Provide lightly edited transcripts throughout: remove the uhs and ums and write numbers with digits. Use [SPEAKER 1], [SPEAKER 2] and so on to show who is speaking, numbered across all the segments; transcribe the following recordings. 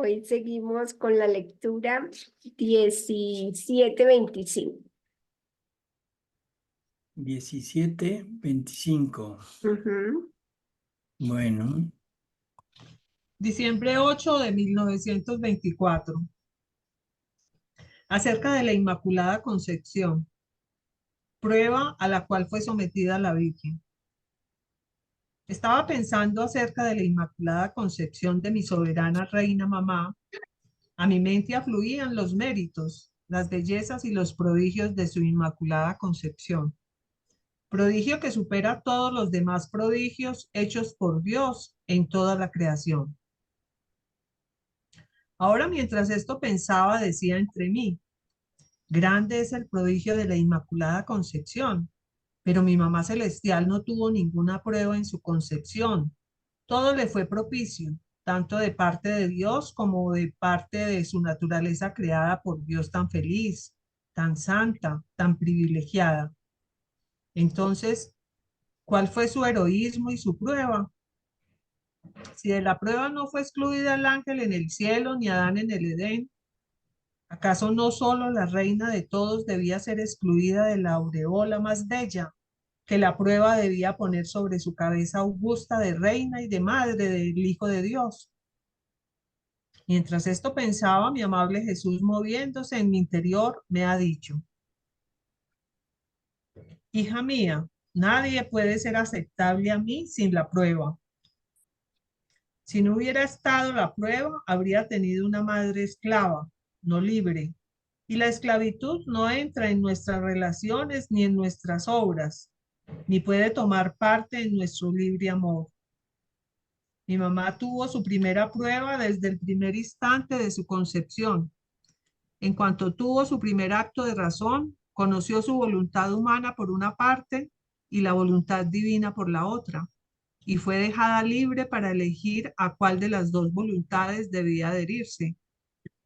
[SPEAKER 1] Hoy seguimos con la lectura 17:25.
[SPEAKER 2] 17:25.
[SPEAKER 1] Ujú.
[SPEAKER 2] Bueno,
[SPEAKER 3] Diciembre 8 de 1924. Acerca de la Inmaculada Concepción, prueba a la cual fue sometida la Virgen. Estaba pensando acerca de la Inmaculada Concepción de mi soberana Reina Mamá. A mi mente afluían los méritos, las bellezas y los prodigios de su Inmaculada Concepción. Prodigio que supera todos los demás prodigios hechos por Dios en toda la creación. Ahora, mientras esto pensaba, decía entre mí: grande es el prodigio de la Inmaculada Concepción, pero mi mamá celestial no tuvo ninguna prueba en su concepción. Todo le fue propicio, tanto de parte de Dios como de parte de su naturaleza creada por Dios, tan feliz, tan santa, tan privilegiada. Entonces, ¿cuál fue su heroísmo y su prueba? Si de la prueba no fue excluida el ángel en el cielo ni Adán en el Edén, ¿acaso no solo la reina de todos debía ser excluida de la aureola más bella que la prueba debía poner sobre su cabeza augusta de reina y de madre del Hijo de Dios? Mientras esto pensaba, mi amable Jesús, moviéndose en mi interior, me ha dicho: hija mía, nadie puede ser aceptable a mí sin la prueba. Si no hubiera estado la prueba, habría tenido una madre esclava, no libre. Y la esclavitud no entra en nuestras relaciones ni en nuestras obras, ni puede tomar parte en nuestro libre amor. Mi mamá tuvo su primera prueba desde el primer instante de su concepción. En cuanto tuvo su primer acto de razón, conoció su voluntad humana por una parte y la voluntad divina por la otra, y fue dejada libre para elegir a cuál de las dos voluntades debía adherirse.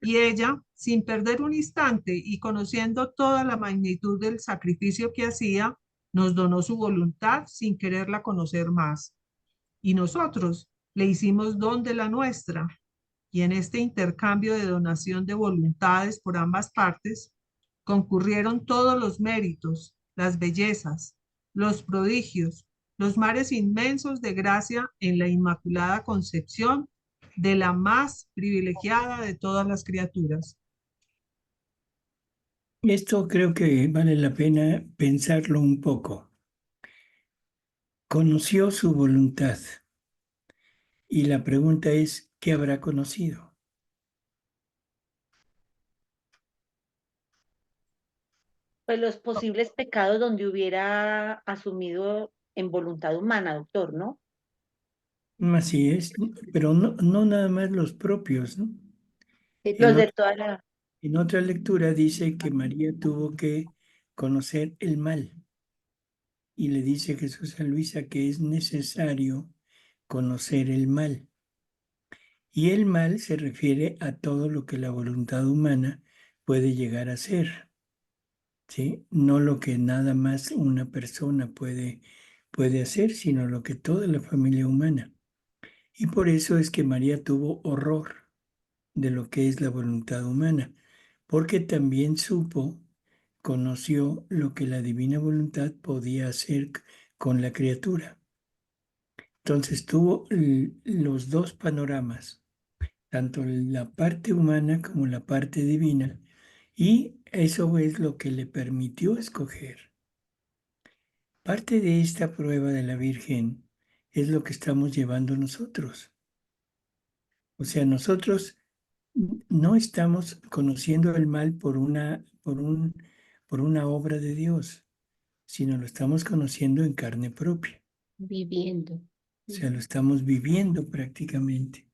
[SPEAKER 3] Y ella, sin perder un instante y conociendo toda la magnitud del sacrificio que hacía, nos donó su voluntad sin quererla conocer más. Y nosotros le hicimos don de la nuestra. Y en este intercambio de donación de voluntades por ambas partes, concurrieron todos los méritos, las bellezas, los prodigios, los mares inmensos de gracia en la Inmaculada Concepción de la más privilegiada de todas las criaturas.
[SPEAKER 2] esto creo que vale la pena pensarlo un poco. Conoció su voluntad y la pregunta es, ¿qué habrá conocido?
[SPEAKER 4] Pues los posibles pecados donde hubiera asumido en voluntad humana, doctor, ¿no?
[SPEAKER 2] Así es, pero no nada más los propios, ¿no? En
[SPEAKER 4] Los de
[SPEAKER 2] otra,
[SPEAKER 4] toda la...
[SPEAKER 2] en otra lectura dice que María tuvo que conocer el mal y le dice Jesús a Luisa que es necesario conocer el mal. Y el mal se refiere a todo lo que la voluntad humana puede llegar a ser, ¿sí? No lo que nada más una persona puede hacer, sino lo que toda la familia humana. Y por eso es que María tuvo horror de lo que es la voluntad humana, porque también conoció lo que la divina voluntad podía hacer con la criatura. Entonces tuvo los dos panoramas, tanto la parte humana como la parte divina, y eso es lo que le permitió escoger. Parte de esta prueba de la Virgen es lo que estamos llevando nosotros. O sea, nosotros no estamos conociendo el mal por una obra de Dios, sino lo estamos conociendo en carne propia.
[SPEAKER 1] Viviendo.
[SPEAKER 2] O sea, lo estamos viviendo prácticamente.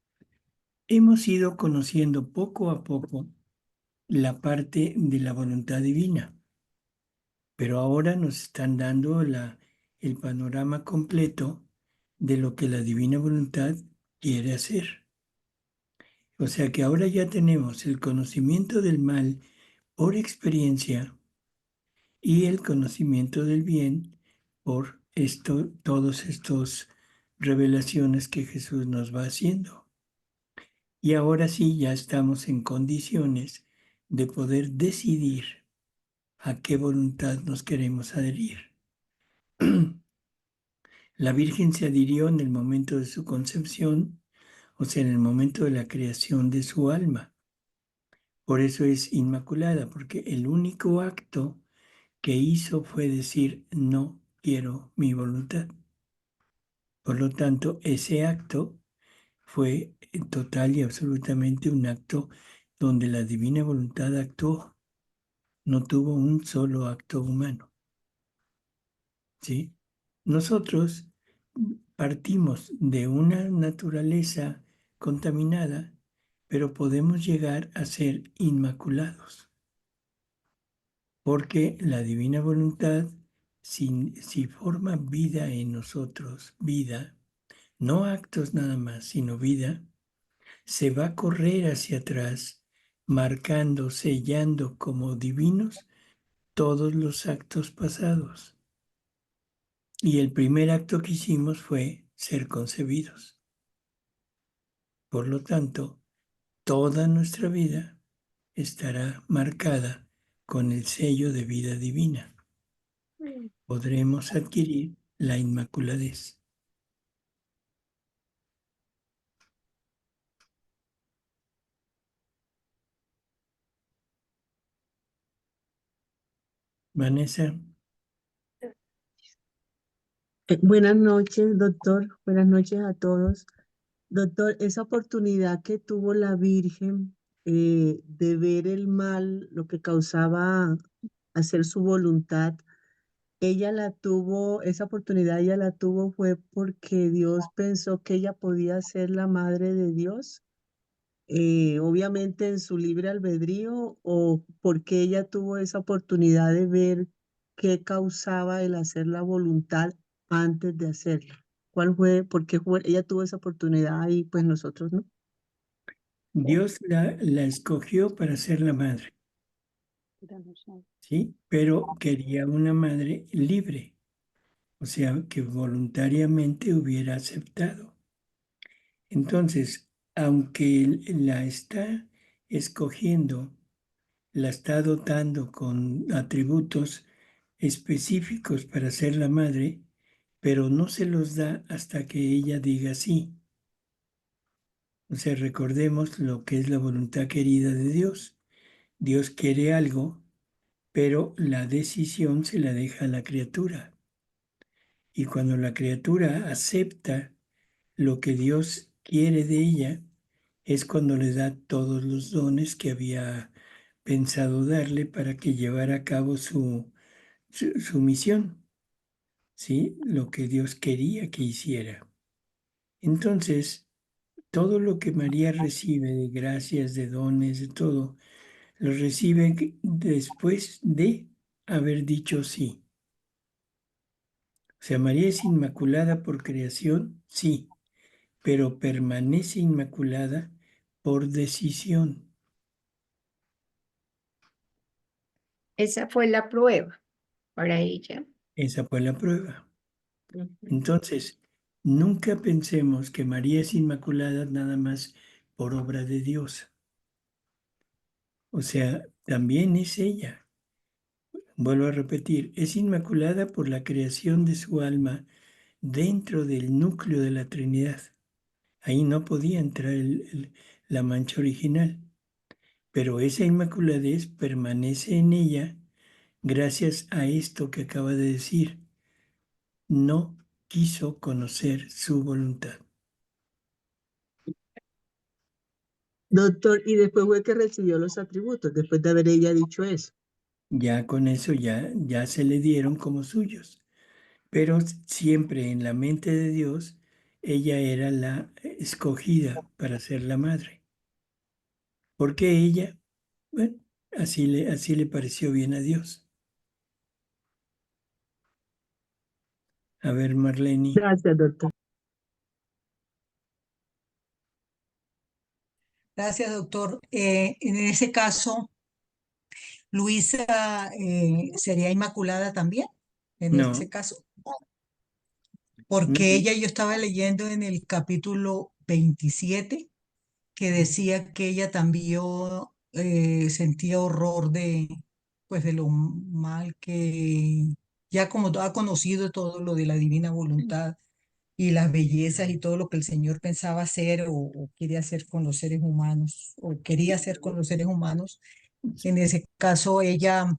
[SPEAKER 2] Hemos ido conociendo poco a poco la parte de la voluntad divina, pero ahora nos están dando el panorama completo de lo que la divina voluntad quiere hacer. O sea que ahora ya tenemos el conocimiento del mal por experiencia y el conocimiento del bien por todos estos revelaciones que Jesús nos va haciendo. Y ahora sí, ya estamos en condiciones de poder decidir a qué voluntad nos queremos adherir. La Virgen se adhirió en el momento de su concepción, o sea, en el momento de la creación de su alma. Por eso es inmaculada, porque el único acto que hizo fue decir, no quiero mi voluntad. Por lo tanto, ese acto fue total y absolutamente un acto donde la divina voluntad actuó. No tuvo un solo acto humano. ¿Sí? Nosotros partimos de una naturaleza contaminada, pero podemos llegar a ser inmaculados, porque la divina voluntad, si forma vida en nosotros, vida, no actos nada más, sino vida, se va a correr hacia atrás, marcando, sellando como divinos todos los actos pasados. Y el primer acto que hicimos fue ser concebidos. Por lo tanto, toda nuestra vida estará marcada con el sello de vida divina. Podremos adquirir la inmaculadez. Vanessa,
[SPEAKER 5] Buenas noches, doctor. Buenas noches a todos. Doctor, esa oportunidad que tuvo la Virgen de ver el mal, lo que causaba hacer su voluntad, ella la tuvo, esa oportunidad ella la tuvo fue porque Dios pensó que ella podía ser la madre de Dios, obviamente en su libre albedrío, o porque ella tuvo esa oportunidad de ver qué causaba el hacer la voluntad antes de hacerla. ¿Cuál fue? Porque ella tuvo esa oportunidad y pues nosotros no.
[SPEAKER 2] Dios la escogió para ser la madre, ¿sí? Pero quería una madre libre, o sea, que voluntariamente hubiera aceptado. Entonces, aunque la está escogiendo, la está dotando con atributos específicos para ser la madre, pero no se los da hasta que ella diga sí. O sea, recordemos lo que es la voluntad querida de Dios. Dios quiere algo, pero la decisión se la deja a la criatura. Y cuando la criatura acepta lo que Dios quiere de ella, es cuando le da todos los dones que había pensado darle para que llevara a cabo su misión, ¿sí? Lo que Dios quería que hiciera. Entonces, todo lo que María recibe de gracias, de dones, de todo, lo recibe después de haber dicho sí. O sea, María es inmaculada por creación, sí, pero permanece inmaculada por decisión.
[SPEAKER 1] Esa fue la prueba para ella.
[SPEAKER 2] Esa fue la prueba.
[SPEAKER 1] Ujú.
[SPEAKER 2] Entonces, nunca pensemos que María es inmaculada nada más por obra de Dios. O sea, también es ella. Vuelvo a repetir, es inmaculada por la creación de su alma dentro del núcleo de la Trinidad. Ahí no podía entrar la mancha original, pero esa inmaculadez permanece en ella gracias a esto que acaba de decir. No quiso conocer su voluntad.
[SPEAKER 5] Doctor, y después fue que recibió los atributos, después de haber ella dicho eso.
[SPEAKER 2] Ya con eso ya se le dieron como suyos, pero siempre en la mente de Dios ella era la escogida para ser la madre. Porque ella, bueno, así le pareció bien a Dios. A ver, Marlene.
[SPEAKER 5] Gracias, doctor.
[SPEAKER 6] Gracias, doctor. En ese caso, Luisa sería inmaculada también, en
[SPEAKER 2] No,
[SPEAKER 6] ese caso,
[SPEAKER 2] no,
[SPEAKER 6] porque ella, yo estaba leyendo en el capítulo 27, que decía que ella también sentía horror pues de lo mal que ya como ha conocido todo lo de la divina voluntad y las bellezas y todo lo que el Señor pensaba hacer o quiere hacer con los seres humanos o quería hacer con los seres humanos. En ese caso ella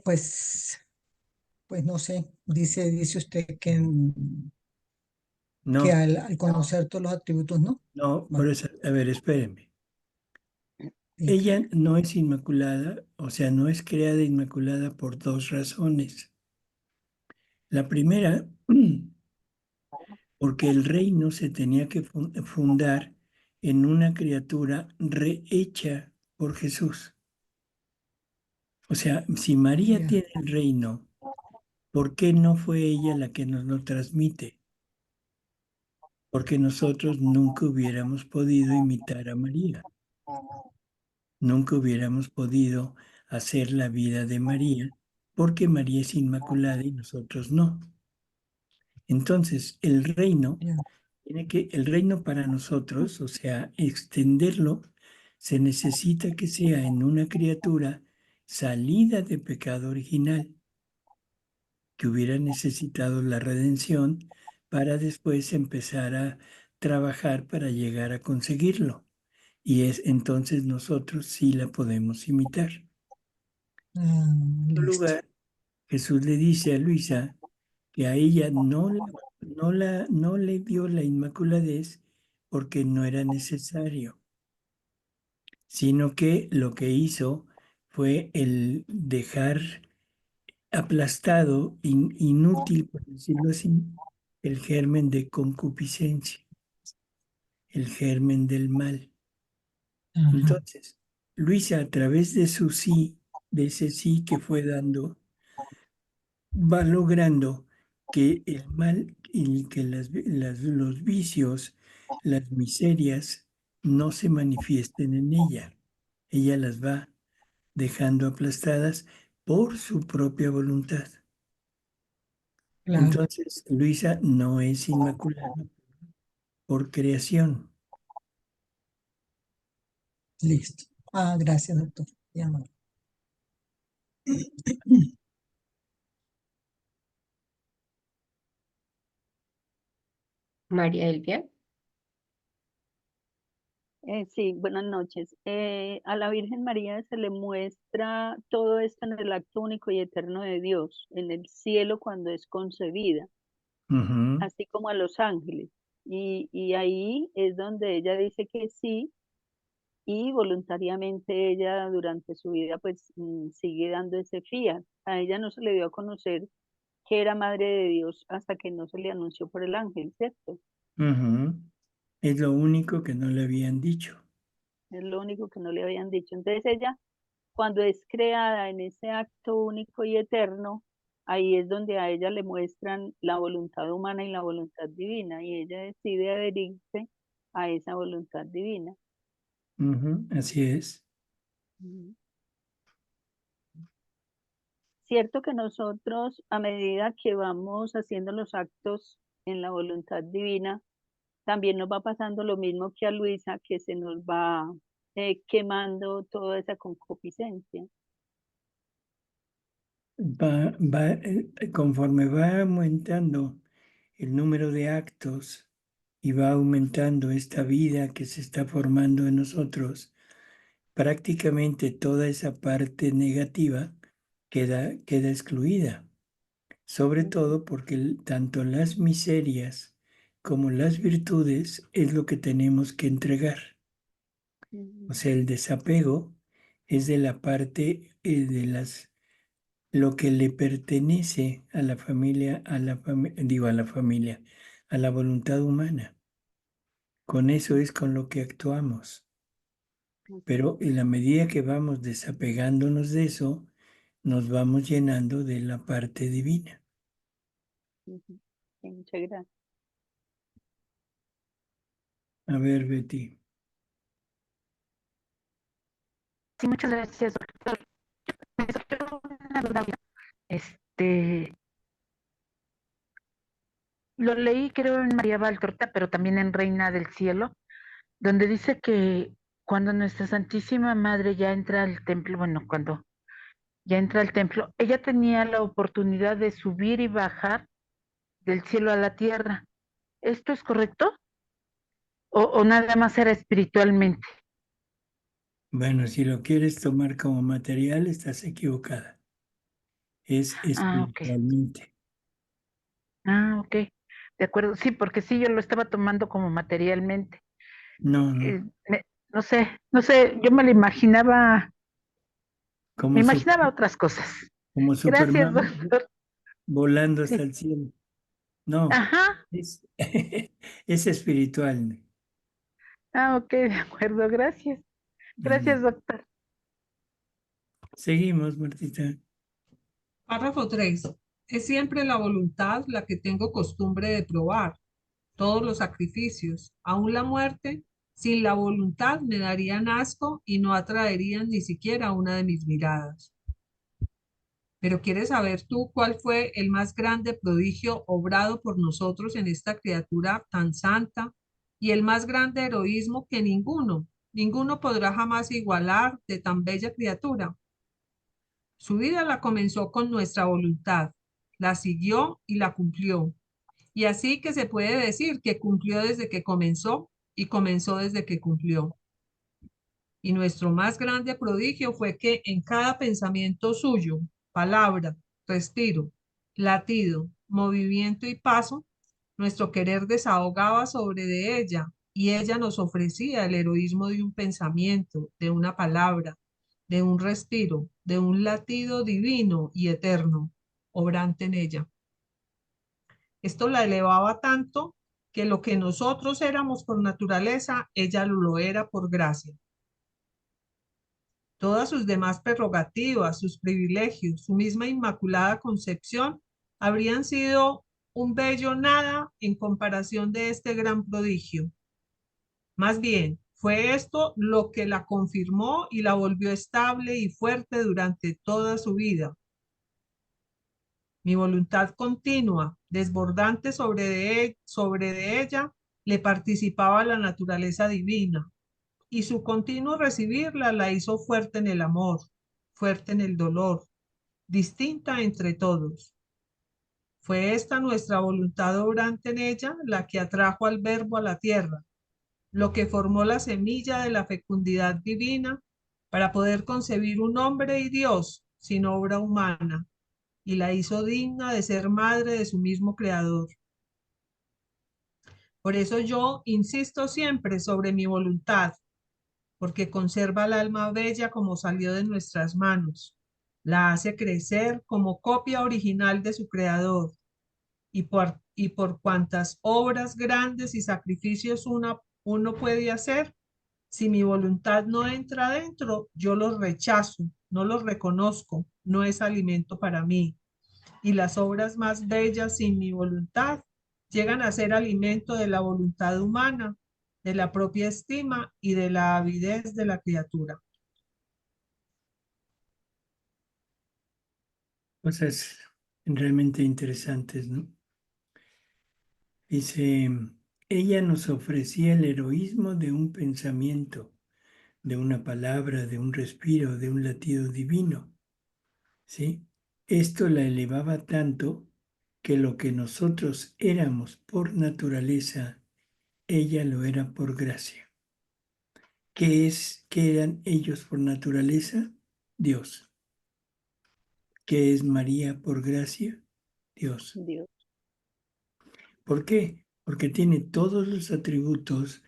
[SPEAKER 6] pues no sé, dice usted que
[SPEAKER 2] No,
[SPEAKER 6] al conocer todos los atributos, ¿no?
[SPEAKER 2] no, por
[SPEAKER 6] Bueno,
[SPEAKER 2] eso, a ver, espérenme.
[SPEAKER 6] diga.
[SPEAKER 2] Ella no es inmaculada, o sea, no es creada inmaculada por dos razones. La primera, porque el reino se tenía que fundar en una criatura rehecha por Jesús. O sea, si María
[SPEAKER 6] Ya.
[SPEAKER 2] tiene el reino, ¿por qué no fue ella la que nos lo transmite? Porque nosotros nunca hubiéramos podido imitar a María, nunca hubiéramos podido hacer la vida de María, porque María es inmaculada y nosotros no. Entonces,
[SPEAKER 6] Ya.
[SPEAKER 2] el reino para nosotros, o sea, extenderlo, se necesita que sea en una criatura salida de pecado original, que hubiera necesitado la redención para después empezar a trabajar para llegar a conseguirlo. Y es entonces nosotros sí la podemos imitar.
[SPEAKER 6] Ah,
[SPEAKER 2] En otro
[SPEAKER 6] listo.
[SPEAKER 2] lugar, Jesús le dice a Luisa que a ella no le dio la inmaculadez porque no era necesario, sino que lo que hizo fue el dejar aplastado, inútil, por decirlo así, el germen de concupiscencia, el germen del mal.
[SPEAKER 6] Ajá,
[SPEAKER 2] Entonces, Luisa, a través de su sí, de ese sí que fue dando, va logrando que el mal y que los vicios, las miserias, no se manifiesten en ella. Ella las va dejando aplastadas por su propia voluntad.
[SPEAKER 6] claro,
[SPEAKER 2] Entonces, Luisa no es inmaculada por creación.
[SPEAKER 6] listo. Ah, gracias, doctor. Ya, amable.
[SPEAKER 1] María Elvia.
[SPEAKER 7] Sí, buenas noches. A la Virgen María se le muestra todo esto en el acto único y eterno de Dios, en el cielo cuando es concebida,
[SPEAKER 2] Ujú,
[SPEAKER 7] así como a los ángeles. Y ahí es donde ella dice que sí y voluntariamente ella durante su vida pues sigue dando ese fiat. A ella no se le dio a conocer que era madre de Dios hasta que no se le anunció por el ángel, ¿cierto?
[SPEAKER 2] ujú. Es lo único que no le habían dicho.
[SPEAKER 7] Es lo único que no le habían dicho. Entonces ella cuando es creada en ese acto único y eterno, ahí es donde a ella le muestran la voluntad humana y la voluntad divina, y ella decide adherirse a esa voluntad divina.
[SPEAKER 2] Ujú, así es.
[SPEAKER 7] Ujú. Cierto que nosotros, a medida que vamos haciendo los actos en la voluntad divina, también nos va pasando lo mismo que a Luisa, que se nos va quemando toda esa concupiscencia.
[SPEAKER 2] Conforme va aumentando el número de actos y va aumentando esta vida que se está formando en nosotros, prácticamente toda esa parte negativa queda excluida, sobre
[SPEAKER 7] Ujú,
[SPEAKER 2] todo porque tanto las miserias como las virtudes es lo que tenemos que entregar. O
[SPEAKER 7] ujú,
[SPEAKER 2] sea, el desapego es de la parte lo que le pertenece a la familia, digo a la familia, a la voluntad humana. Con eso es con lo que actuamos.
[SPEAKER 7] así
[SPEAKER 2] Pero en la medida que vamos desapegándonos de eso, nos vamos llenando de la parte divina.
[SPEAKER 7] es. Ujú. Sí, muchas gracias.
[SPEAKER 2] A ver, Betty.
[SPEAKER 8] Sí, muchas gracias, doctor. Me surgió una duda. Este, lo leí creo en María Valtorta, pero también en Reina del Cielo, donde dice que cuando nuestra Santísima Madre ya entra al templo, bueno, cuando ya entra al templo, ella tenía la oportunidad de subir y bajar del cielo a la tierra. ¿Esto es correcto? O nada más era espiritualmente?
[SPEAKER 2] Bueno, si lo quieres tomar como material, estás equivocada. Es
[SPEAKER 8] Ah, ok.
[SPEAKER 2] espiritualmente.
[SPEAKER 8] Ah, ok. De acuerdo. Sí, porque sí, yo lo estaba tomando como materialmente.
[SPEAKER 2] No, no.
[SPEAKER 8] Eh, me- no sé, yo me
[SPEAKER 2] Como, su-
[SPEAKER 8] imaginaba otras cosas.
[SPEAKER 2] como
[SPEAKER 8] Gracias,
[SPEAKER 2] Superman
[SPEAKER 8] doctor.
[SPEAKER 2] volando hasta
[SPEAKER 8] Sí.
[SPEAKER 2] el cielo. No,
[SPEAKER 8] Ajá.
[SPEAKER 2] es, es espiritual.
[SPEAKER 8] Ah, ok, de acuerdo, gracias.
[SPEAKER 2] Ande.
[SPEAKER 8] Gracias, doctor.
[SPEAKER 2] Seguimos, Martita.
[SPEAKER 3] Párrafo 3. Es siempre la voluntad la que tengo costumbre de probar. Todos los sacrificios, aun la muerte, sin la voluntad me darían asco y no atraerían ni siquiera una de mis miradas. Pero ¿quieres saber tú cuál fue el más grande prodigio obrado por nosotros en esta criatura tan santa y el más grande heroísmo que ninguno podrá jamás igualar de tan bella criatura? Su vida la comenzó con nuestra voluntad, la siguió y la cumplió. Y así que se puede decir que cumplió desde que comenzó y comenzó desde que cumplió. Y nuestro más grande prodigio fue que en cada pensamiento suyo, palabra, respiro, latido, movimiento y paso, nuestro querer desahogaba sobre de ella y ella nos ofrecía el heroísmo de un pensamiento, de una palabra, de un respiro, de un latido divino y eterno, obrante en ella. Esto la elevaba tanto que lo que nosotros éramos por naturaleza, ella lo era por gracia. Todas sus demás prerrogativas, sus privilegios, su misma inmaculada concepción, habrían sido un bello nada en comparación de este gran prodigio. Más bien, fue esto lo que la confirmó y la volvió estable y fuerte durante toda su vida. Mi voluntad continua, desbordante sobre de ella, le participaba la naturaleza divina, y su continuo recibirla la hizo fuerte en el amor, fuerte en el dolor, distinta entre todos. Fue esta nuestra voluntad obrante en ella la que atrajo al Verbo a la tierra, lo que formó la semilla de la fecundidad divina para poder concebir un hombre y Dios sin obra humana, y la hizo digna de ser madre de su mismo Creador. Por eso yo insisto siempre sobre mi voluntad, porque conserva el alma bella como salió de nuestras manos, la hace crecer como copia original de su Creador, y por cuantas obras grandes y sacrificios uno puede hacer, si mi voluntad no entra dentro, yo los rechazo, no los reconozco, no es alimento para mí. Y las obras más bellas sin mi voluntad llegan a ser alimento de la voluntad humana, de la propia estima y de la avidez de la criatura.
[SPEAKER 2] Cosas realmente interesantes, ¿no? Dice, ella nos ofrecía el heroísmo de un pensamiento, de una palabra, de un respiro, de un latido divino, ¿sí? Esto la elevaba tanto que lo que nosotros éramos por naturaleza, ella lo era por gracia. ¿Qué eran ellos por naturaleza? Dios. ¿Qué es María por gracia? Dios.
[SPEAKER 7] Dios.
[SPEAKER 2] ¿Por qué? Porque tiene todos los atributos,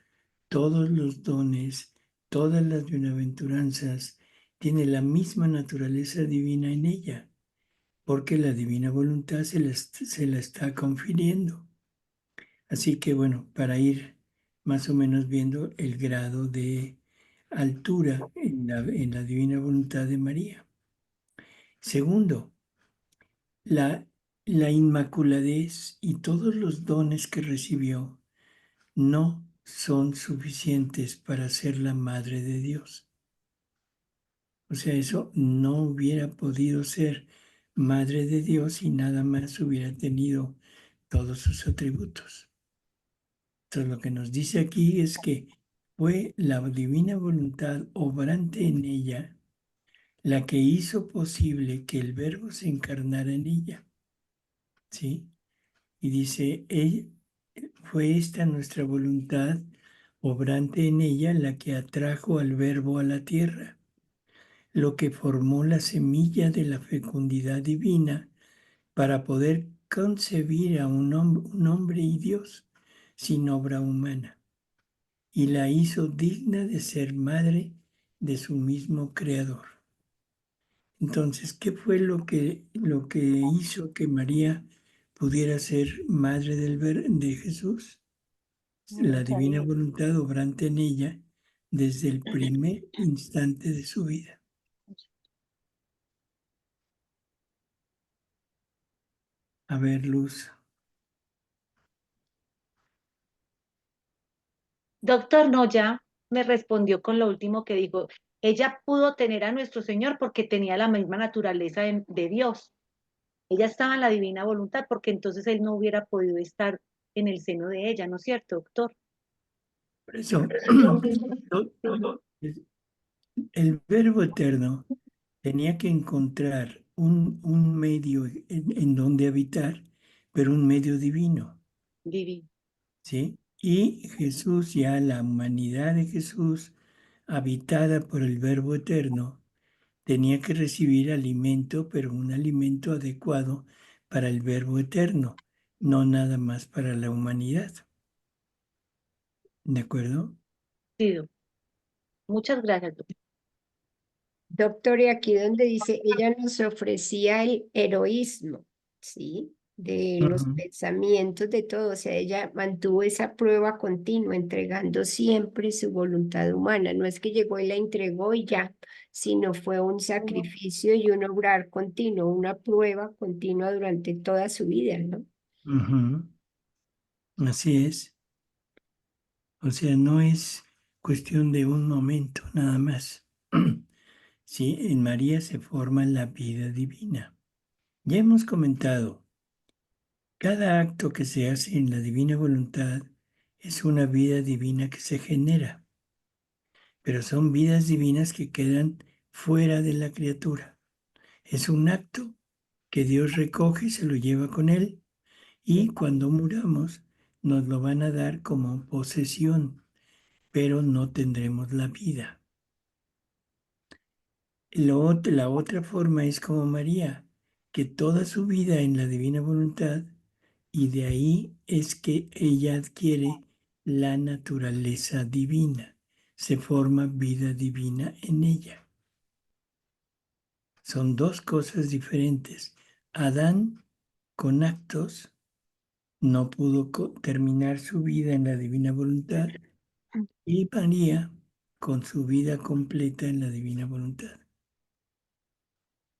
[SPEAKER 2] todos los dones, todas las bienaventuranzas, tiene la misma naturaleza divina en ella, porque la divina voluntad se la está confiriendo. Así que bueno, para ir más o menos viendo el grado de altura en la divina voluntad de María. Segundo, la inmaculadez y todos los dones que recibió no son suficientes para ser la madre de Dios. O sea, eso no hubiera podido ser madre de Dios si nada más hubiera tenido todos sus atributos. Entonces, lo que nos dice aquí es que fue la divina voluntad obrante en ella la que hizo posible que el Verbo se encarnara en ella. ¿Sí? Y dice, fue esta nuestra voluntad obrante en ella la que atrajo al Verbo a la tierra, lo que formó la semilla de la fecundidad divina para poder concebir a un hombre y Dios sin obra humana, y la hizo digna de ser madre de su mismo Creador. Entonces, ¿qué fue lo que hizo que María pudiera ser madre de Jesús? La divina voluntad obrante en ella desde el primer instante de su vida. A ver, Luz.
[SPEAKER 4] Doctor, no, ya me respondió con lo último que dijo. Ella pudo tener a nuestro Señor porque tenía la misma naturaleza de Dios. Ella estaba en la divina voluntad porque entonces él no hubiera podido estar en el seno de ella, ¿no es cierto, doctor?
[SPEAKER 2] Por eso, el Verbo eterno tenía que encontrar un medio en donde habitar, pero un medio divino,
[SPEAKER 4] Divino.
[SPEAKER 2] ¿sí? Y Jesús, ya la humanidad de Jesús, habitada por el Verbo eterno, tenía que recibir alimento, pero un alimento adecuado para el Verbo eterno, no nada más para la humanidad. ¿De acuerdo?
[SPEAKER 4] Sí, muchas gracias, doctor.
[SPEAKER 1] Doctor, y aquí donde dice, ella nos ofrecía el heroísmo, ¿sí? De los
[SPEAKER 2] Ujú.
[SPEAKER 1] pensamientos, de todo. O sea, ella mantuvo esa prueba continua, entregando siempre su voluntad humana. No es que llegó y la entregó y ya, sino fue un sacrificio y un obrar continuo, una prueba continua durante toda su vida, ¿no?
[SPEAKER 2] Ujú. Así es. O sea, no es cuestión de un momento nada más. Sí, en María se forma la vida divina. Ya hemos comentado, cada acto que se hace en la divina voluntad es una vida divina que se genera, pero son vidas divinas que quedan fuera de la criatura. Es un acto que Dios recoge, se lo lleva con él y cuando muramos nos lo van a dar como posesión, pero no tendremos la vida. La otra forma es como María, que toda su vida en la divina voluntad y de ahí es que ella adquiere la naturaleza divina, se forma vida divina en ella. Son dos cosas diferentes. Adán con actos no pudo terminar su vida en la divina voluntad y María con su vida completa en la divina voluntad.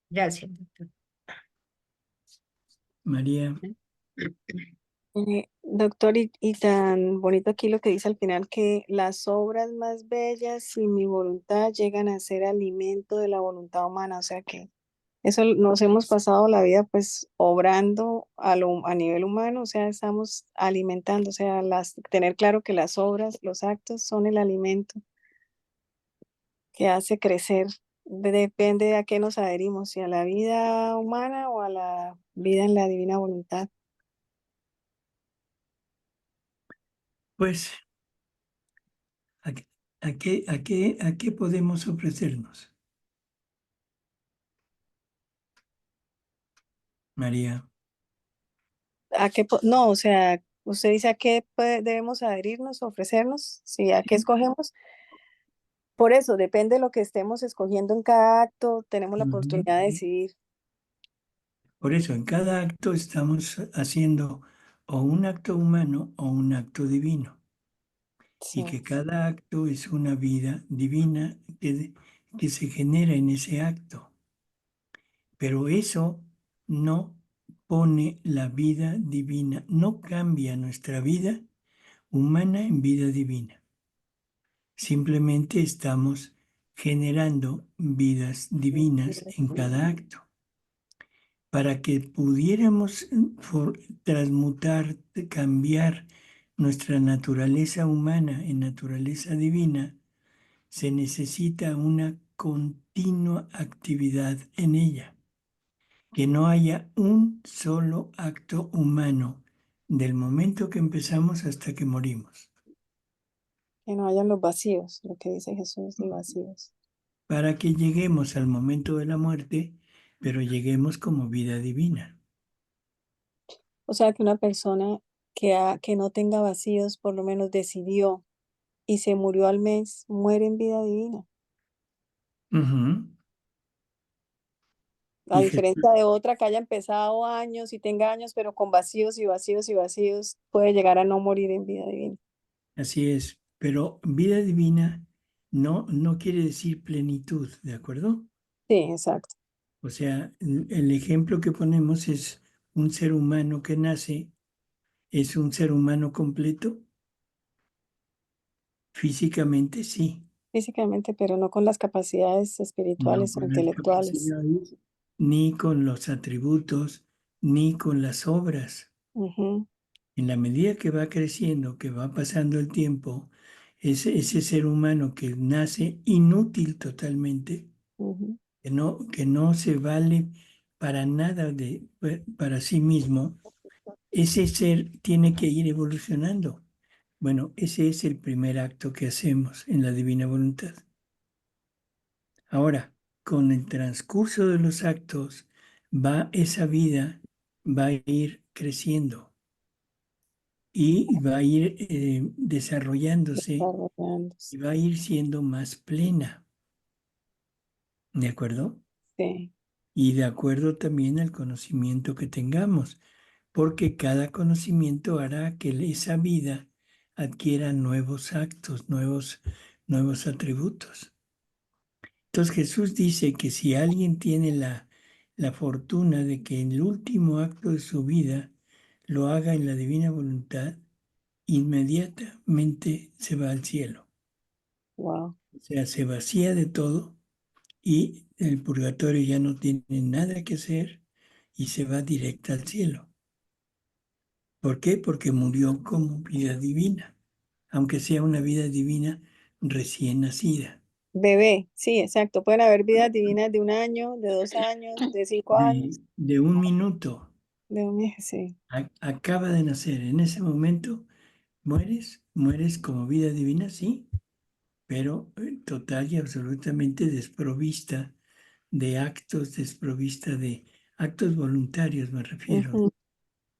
[SPEAKER 1] Gracias, doctor.
[SPEAKER 2] María.
[SPEAKER 9] Doctor, y tan bonito aquí lo que dice al final, que las obras más bellas y mi voluntad llegan a ser alimento de la voluntad humana, o sea que eso nos hemos pasado la vida pues obrando a nivel humano, o sea, estamos alimentando, o sea, tener claro que las obras, los actos son el alimento que hace crecer, depende de a qué nos adherimos, si a la vida humana o a la vida en la divina voluntad.
[SPEAKER 2] Pues, ¿a qué podemos ofrecernos? María.
[SPEAKER 9] No, o sea, usted dice a qué debemos adherirnos, ofrecernos, sí, a qué escogemos. Por eso, depende de lo que estemos escogiendo en cada acto, tenemos la oportunidad de decidir.
[SPEAKER 2] Por eso, en cada acto estamos haciendo o un acto humano o un acto divino.
[SPEAKER 9] Sí,
[SPEAKER 2] Y que cada acto es una vida divina que se genera en ese acto. Pero eso no pone la vida divina, no cambia nuestra vida humana en vida divina. Simplemente estamos generando vidas divinas en cada acto. Para que pudiéramos transmutar, cambiar nuestra naturaleza humana en naturaleza divina, se necesita una continua actividad en ella, que no haya un solo acto humano del momento que empezamos hasta que morimos,
[SPEAKER 9] Que no hayan los vacíos, lo que dice Jesús de vacíos.
[SPEAKER 2] para que lleguemos al momento de la muerte, pero lleguemos como vida divina.
[SPEAKER 9] O sea, que una persona que no tenga vacíos, por lo menos decidió y se murió al mes, muere en vida divina.
[SPEAKER 2] Ujú.
[SPEAKER 9] A
[SPEAKER 2] Y Jesús,
[SPEAKER 9] diferencia de otra que haya empezado años y tenga años, pero con vacíos y vacíos y vacíos, puede llegar a no morir en vida divina.
[SPEAKER 2] así es, pero vida divina no quiere decir plenitud, ¿de acuerdo?
[SPEAKER 9] Sí, exacto.
[SPEAKER 2] O sea, el ejemplo que ponemos es un ser humano que nace, es un ser humano completo, físicamente sí,
[SPEAKER 9] Físicamente, pero no con las capacidades
[SPEAKER 2] no
[SPEAKER 9] espirituales o
[SPEAKER 2] con las
[SPEAKER 9] intelectuales.
[SPEAKER 2] capacidades, ni con los atributos, ni con las obras.
[SPEAKER 9] Ujú,
[SPEAKER 2] En la medida que va creciendo, que va pasando el tiempo, ese ser humano que nace inútil totalmente,
[SPEAKER 9] ujú.
[SPEAKER 2] que no se vale para nada para sí mismo, ese ser tiene que ir evolucionando. Bueno, ese es el primer acto que hacemos en la divina voluntad. Ahora, con el transcurso de los actos, esa vida va a ir creciendo y va a ir desarrollándose y
[SPEAKER 9] Desarrollándose.
[SPEAKER 2] va a ir siendo más plena, ¿de acuerdo?
[SPEAKER 9] Sí.
[SPEAKER 2] Y de acuerdo también al conocimiento que tengamos, porque cada conocimiento hará que esa vida adquiera nuevos actos, nuevos atributos. Entonces Jesús dice que si alguien tiene la fortuna de que en el último acto de su vida lo haga en la divina voluntad, inmediatamente se va al cielo.
[SPEAKER 9] Wow.
[SPEAKER 2] O sea, se vacía de todo y el purgatorio ya no tiene nada que hacer y se va directa al cielo. ¿Por qué? Porque murió como vida divina, aunque sea una vida divina recién nacida,
[SPEAKER 9] Bebé, sí, exacto. Pueden haber vidas divinas de 1 año, de 2 años, de 5 años,
[SPEAKER 2] de un minuto.
[SPEAKER 9] de un mes, sí.
[SPEAKER 2] Acaba de nacer, en ese momento mueres como vida divina, sí, pero total y absolutamente desprovista de actos, desprovista de actos voluntarios, me refiero,
[SPEAKER 9] Ujú.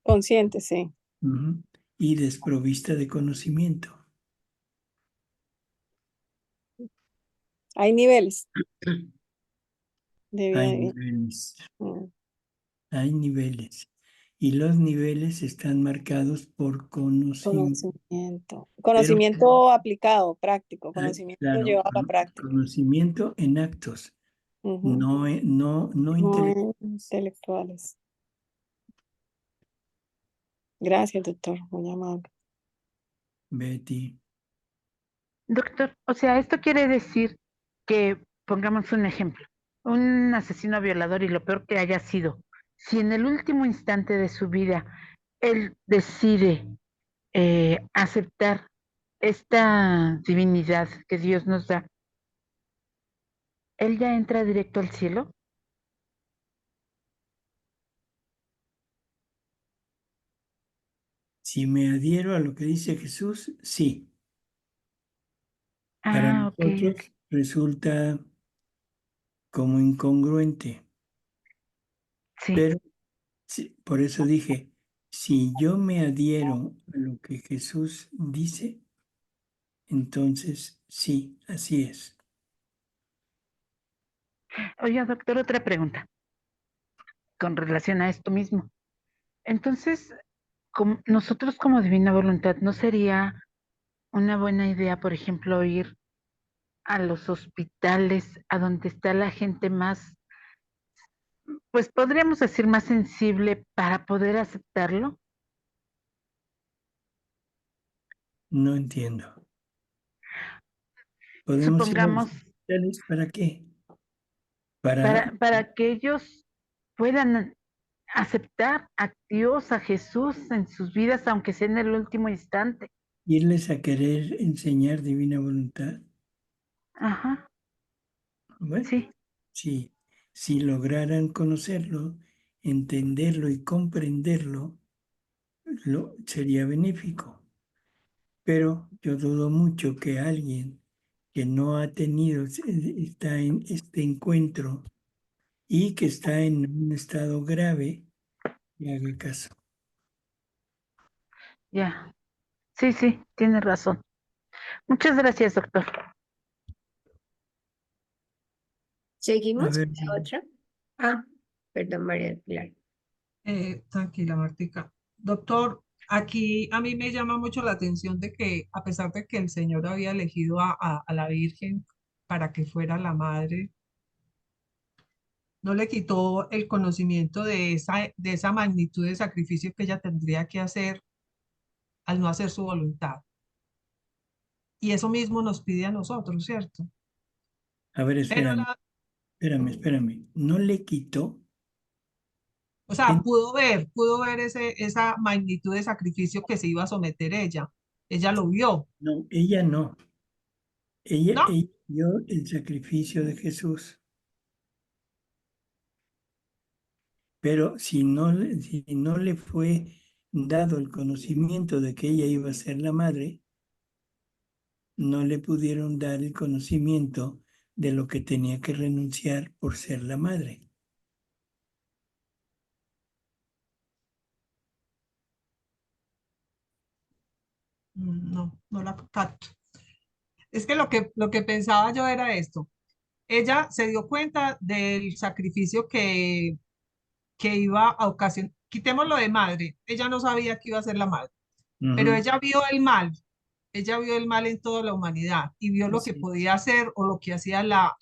[SPEAKER 9] Consciente, sí.
[SPEAKER 2] ujú, y desprovista de conocimiento.
[SPEAKER 9] Hay niveles de vida
[SPEAKER 2] Hay
[SPEAKER 9] divina.
[SPEAKER 2] niveles,
[SPEAKER 9] Mm.
[SPEAKER 2] hay niveles, y los niveles están marcados por conocimiento,
[SPEAKER 9] Conocimiento.
[SPEAKER 2] pero
[SPEAKER 9] Conocimiento aplicado, práctico. Conocimiento
[SPEAKER 2] claro,
[SPEAKER 9] llevado a la práctica.
[SPEAKER 2] conocimiento en actos,
[SPEAKER 9] Ujú.
[SPEAKER 2] no
[SPEAKER 9] No
[SPEAKER 2] intelectual.
[SPEAKER 9] en intelectuales. Gracias, doctor. Muy amable.
[SPEAKER 2] Betty.
[SPEAKER 8] Doctor, o sea, esto quiere decir que, pongamos un ejemplo, un asesino violador y lo peor que haya sido, si en el último instante de su vida él decide aceptar esta divinidad que Dios nos da, él ya entra directo al cielo.
[SPEAKER 2] Si me adhiero a lo que dice Jesús, sí. Para
[SPEAKER 8] Ah, ok, ok.
[SPEAKER 2] nosotros resulta como incongruente,
[SPEAKER 8] Sí.
[SPEAKER 2] pero sí, por eso dije, si yo me adhiero a lo que Jesús dice, entonces sí, así es.
[SPEAKER 8] Oiga, doctor, otra pregunta con relación a esto mismo. Entonces, nosotros como divina voluntad, ¿no sería una buena idea, por ejemplo, ir a los hospitales, a donde está la gente más, pues podríamos decir más sensible para poder aceptarlo?
[SPEAKER 2] No entiendo. ¿Podemos ir a los
[SPEAKER 8] Supongamos,
[SPEAKER 2] hospitales para qué? Para,
[SPEAKER 8] para que ellos puedan aceptar a Dios, a Jesús en sus vidas, aunque sea en el último instante.
[SPEAKER 2] Irles a querer enseñar divina voluntad.
[SPEAKER 8] Ajá,
[SPEAKER 2] Bueno,
[SPEAKER 8] sí.
[SPEAKER 2] si lograran conocerlo, entenderlo y comprenderlo, sería benéfico. Pero yo dudo mucho que alguien que no ha tenido está en este encuentro y que está en un estado grave le haga caso.
[SPEAKER 8] Ya. Sí, tiene razón. Muchas gracias, doctor.
[SPEAKER 1] ¿Seguimos
[SPEAKER 2] A ver,
[SPEAKER 1] con la otra? Ah, perdón, María del Pilar.
[SPEAKER 3] Tranquila, Martica. Doctor, aquí a mí me llama mucho la atención de que a pesar de que el Señor había elegido a la Virgen para que fuera la madre, no le quitó el conocimiento de esa magnitud de sacrificio que ella tendría que hacer al no hacer su voluntad. Y eso mismo nos pide a nosotros, ¿cierto?
[SPEAKER 2] a ver,
[SPEAKER 3] Pero
[SPEAKER 2] espérame. No le quitó.
[SPEAKER 3] o sea, pudo ver esa magnitud de sacrificio que se iba a someter ella. Ella lo vio,
[SPEAKER 2] No, ella no. Ella
[SPEAKER 3] ¿no?
[SPEAKER 2] vio el sacrificio de Jesús. Pero si no le fue dado el conocimiento de que ella iba a ser la madre, no le pudieron dar el conocimiento de lo que tenía que renunciar por ser la madre.
[SPEAKER 3] No la capto. Es que lo que pensaba yo era esto. Ella se dio cuenta del sacrificio que iba a ocasionar. Quitémoslo de madre. Ella no sabía que iba a ser la madre, pero
[SPEAKER 2] Ujú.
[SPEAKER 3] ella vio el mal. Ella vio el mal en toda la humanidad y vio lo que
[SPEAKER 2] Sí.
[SPEAKER 3] podía hacer o lo que hacía la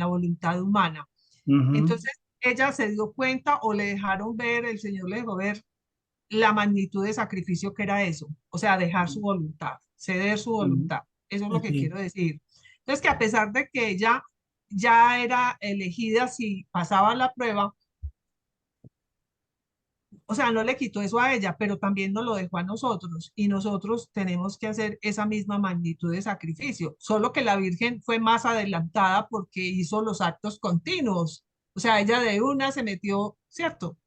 [SPEAKER 3] voluntad humana.
[SPEAKER 2] Ujú.
[SPEAKER 3] Entonces, ella se dio cuenta o le dejaron ver, el Señor le dejó ver la magnitud de sacrificio que era eso. O sea, dejar su voluntad, ceder su
[SPEAKER 2] Ujú.
[SPEAKER 3] voluntad. Eso es lo que
[SPEAKER 2] Así es.
[SPEAKER 3] quiero decir. Entonces, que a pesar de que ella ya era elegida si pasaba la prueba, o sea, no le quitó eso a ella, pero también nos lo dejó a nosotros y nosotros tenemos que hacer esa misma magnitud de sacrificio, solo que la Virgen fue más adelantada porque hizo los actos continuos, o sea, ella de una se metió, ¿cierto?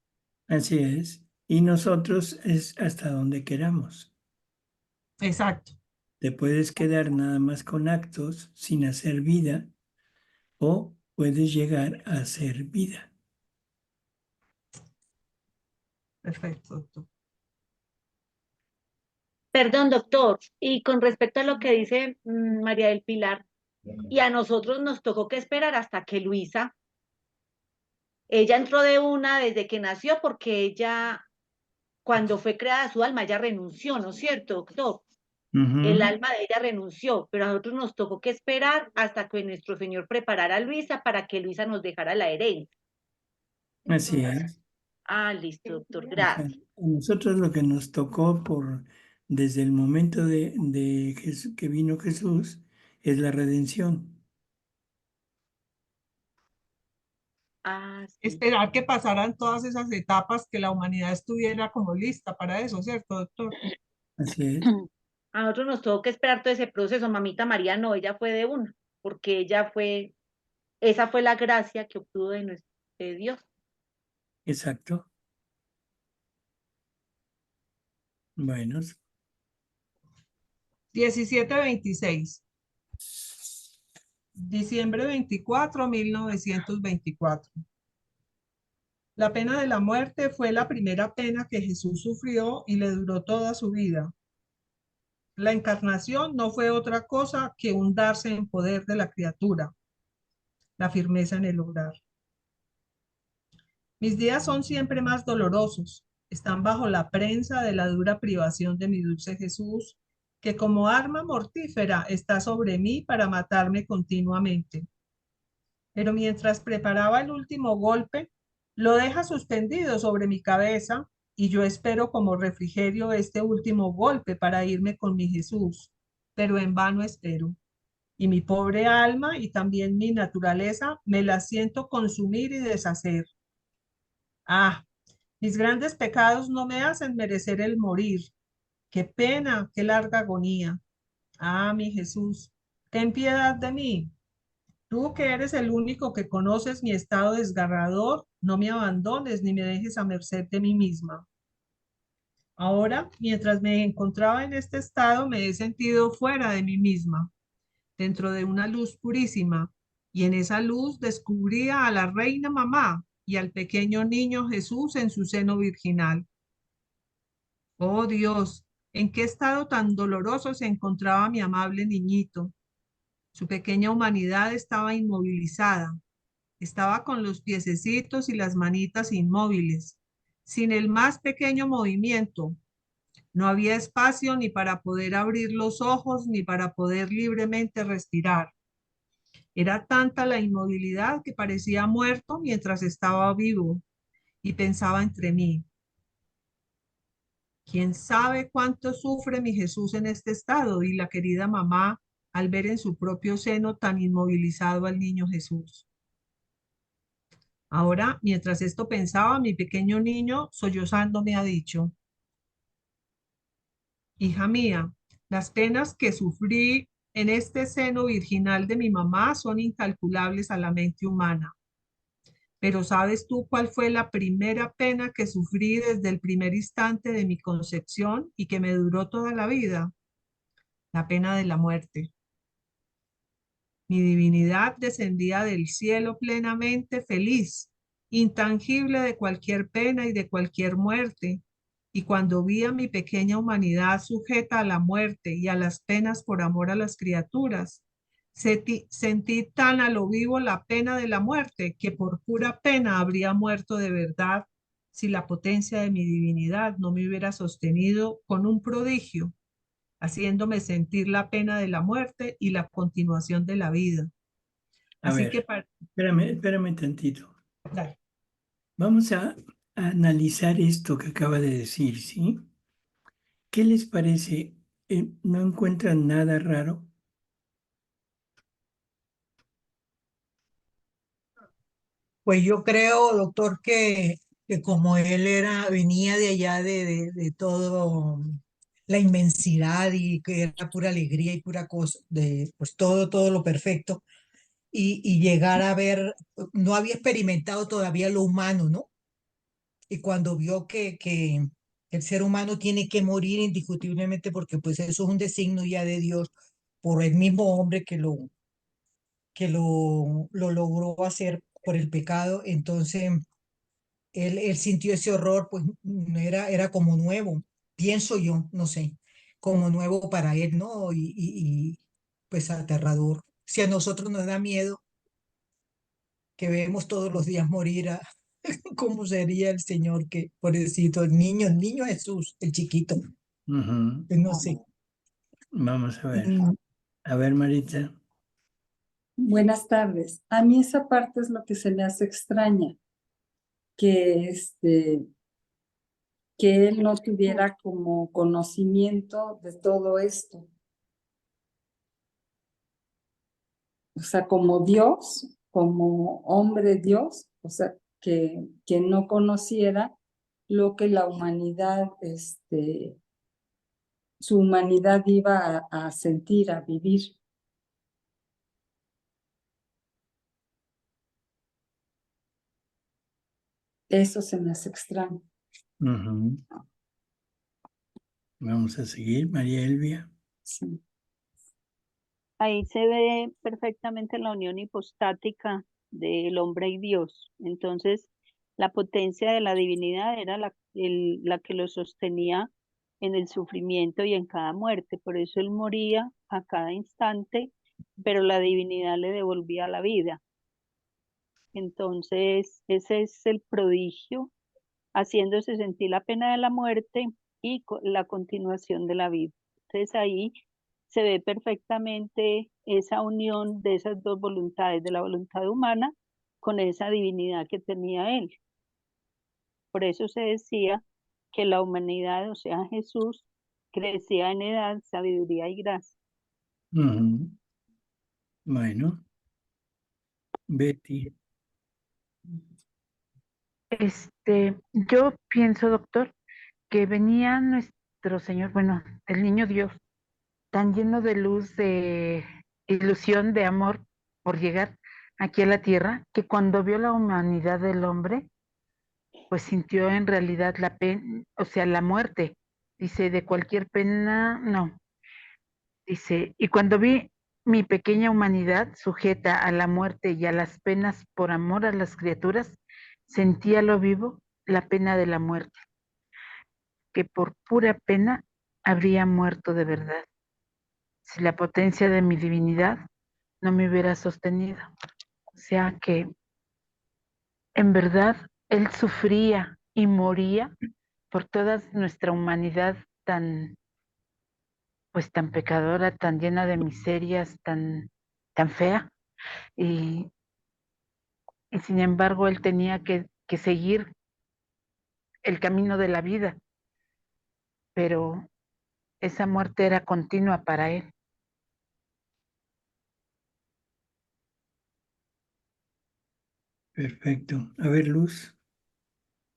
[SPEAKER 2] Así es. Y nosotros es hasta donde queramos.
[SPEAKER 3] Exacto,
[SPEAKER 2] Te puedes quedar nada más con actos sin hacer vida o puedes llegar a hacer vida.
[SPEAKER 3] perfecto, doctor.
[SPEAKER 4] Perdón, doctor, y con respecto a lo que dice María del Pilar, y a nosotros nos tocó que esperar hasta que Luisa, ella entró de una desde que nació porque ella, cuando fue creada su alma, ella renunció, ¿no es cierto, doctor? El
[SPEAKER 2] Ujú.
[SPEAKER 4] alma de ella renunció, pero a nosotros nos tocó que esperar hasta que nuestro Señor preparara a Luisa para que Luisa nos dejara la herencia.
[SPEAKER 2] Así es.
[SPEAKER 4] Ah, listo, doctor,
[SPEAKER 2] O sea,
[SPEAKER 4] gracias.
[SPEAKER 2] a nosotros lo que nos tocó desde el momento de que vino Jesús es la redención.
[SPEAKER 4] Ah, sí.
[SPEAKER 3] Esperar que pasaran todas esas etapas, que la humanidad estuviera como lista para eso, ¿cierto, doctor?
[SPEAKER 2] Así es.
[SPEAKER 4] A nosotros nos tuvo que esperar todo ese proceso. Mamita María no, ella fue de una, porque ella fue, esa fue la gracia que obtuvo de Dios.
[SPEAKER 2] Exacto. Bueno,
[SPEAKER 3] 1726. Diciembre 24, 1924. La pena de la muerte fue la primera pena que Jesús sufrió y le duró toda su vida. La encarnación no fue otra cosa que hundirse en poder de la criatura, la firmeza en el obrar. Mis días son siempre más dolorosos, están bajo la prensa de la dura privación de mi dulce Jesús, que como arma mortífera está sobre mí para matarme continuamente. Pero mientras preparaba el último golpe, lo deja suspendido sobre mi cabeza y yo espero como refrigerio este último golpe para irme con mi Jesús, pero en vano espero. Y mi pobre alma y también mi naturaleza me la siento consumir y deshacer. Ah, Mis grandes pecados no me hacen merecer el morir. Qué pena, qué larga agonía. Ah, mi Jesús, ten piedad de mí. Tú que eres el único que conoces mi estado desgarrador, no me abandones ni me dejes a merced de mí misma. Ahora, mientras me encontraba en este estado, me he sentido fuera de mí misma, dentro de una luz purísima, y en esa luz descubría a la reina mamá y al pequeño niño Jesús en su seno virginal. Oh Dios, ¿en qué estado tan doloroso se encontraba mi amable niñito? Su pequeña humanidad estaba inmovilizada, estaba con los piececitos y las manitas inmóviles, sin el más pequeño movimiento. No había espacio ni para poder abrir los ojos ni para poder libremente respirar. Era tanta la inmovilidad que parecía muerto mientras estaba vivo y pensaba entre mí. ¿Quién sabe cuánto sufre mi Jesús en este estado? Y la querida mamá al ver en su propio seno tan inmovilizado al niño Jesús. Ahora, mientras esto pensaba, mi pequeño niño, sollozando, me ha dicho: hija mía, las penas que sufrí en este seno virginal de mi mamá son incalculables a la mente humana. Pero ¿sabes tú cuál fue la primera pena que sufrí desde el primer instante de mi concepción y que me duró toda la vida? La pena de la muerte. Mi divinidad descendía del cielo plenamente feliz, intangible de cualquier pena y de cualquier muerte. Y cuando vi a mi pequeña humanidad sujeta a la muerte y a las penas por amor a las criaturas, sentí tan a lo vivo la pena de la muerte que por pura pena habría muerto de verdad si la potencia de mi divinidad no me hubiera sostenido con un prodigio, haciéndome sentir la pena de la muerte y la continuación de la vida.
[SPEAKER 2] A
[SPEAKER 3] Así
[SPEAKER 2] ver,
[SPEAKER 3] que
[SPEAKER 2] espérame tantito.
[SPEAKER 3] dale.
[SPEAKER 2] Vamos a analizar esto que acaba de decir, ¿sí? ¿Qué les parece? ¿No encuentran nada raro?
[SPEAKER 6] Pues yo creo, doctor, que como él venía de allá de todo la inmensidad y que era pura alegría y pura cosa, de pues todo lo perfecto, y llegar a ver, no había experimentado todavía lo humano, ¿no? Y cuando vio que el ser humano tiene que morir indiscutiblemente porque pues eso es un designio ya de Dios por el mismo hombre que lo logró hacer por el pecado, entonces él sintió ese horror, pues era como nuevo, pienso yo, no sé, como nuevo para él, ¿no? Pues aterrador. Si a nosotros nos da miedo que vemos todos los días morir ¿cómo sería el Señor que, pobrecito, el niño Jesús, el chiquito?
[SPEAKER 2] Ujú.
[SPEAKER 6] Pues no sé.
[SPEAKER 2] Vamos a ver.
[SPEAKER 6] Mm,
[SPEAKER 2] A ver, Marita.
[SPEAKER 10] Buenas tardes. A mí esa parte es lo que se me hace extraña, que que él no tuviera como conocimiento de todo esto. O sea, como Dios, como hombre Dios, o sea, que no conociera lo que la humanidad, su humanidad iba a sentir, a vivir. Eso se me hace extraño.
[SPEAKER 2] Ujú. Vamos a seguir, María Elvia.
[SPEAKER 10] Sí.
[SPEAKER 7] Ahí se ve perfectamente la unión hipostática del hombre y Dios. Entonces, la potencia de la divinidad era la que lo sostenía en el sufrimiento y en cada muerte. Por eso él moría a cada instante, pero la divinidad le devolvía la vida. Entonces, ese es el prodigio, haciéndose sentir la pena de la muerte y la continuación de la vida. Entonces ahí se ve perfectamente esa unión de esas dos voluntades, de la voluntad humana con esa divinidad que tenía él. Por eso se decía que la humanidad, o sea, Jesús, crecía en edad, sabiduría y gracia.
[SPEAKER 2] Ujú. Bueno, Betty.
[SPEAKER 8] Yo pienso, doctor, que venía nuestro Señor, bueno, el niño Dios, tan lleno de luz, de ilusión, de amor por llegar aquí a la tierra, que cuando vio la humanidad del hombre, pues sintió en realidad la pena, o sea, la muerte. Dice, de cualquier pena, no. Dice, y cuando vi mi pequeña humanidad sujeta a la muerte y a las penas por amor a las criaturas, sentí a lo vivo la pena de la muerte, que por pura pena habría muerto de verdad, si la potencia de mi divinidad no me hubiera sostenido. O sea que en verdad él sufría y moría por toda nuestra humanidad tan, pues tan pecadora, tan llena de miserias, tan fea. Y, y sin embargo él tenía que seguir el camino de la vida, pero esa muerte era continua para él.
[SPEAKER 2] Perfecto. A ver, Luz.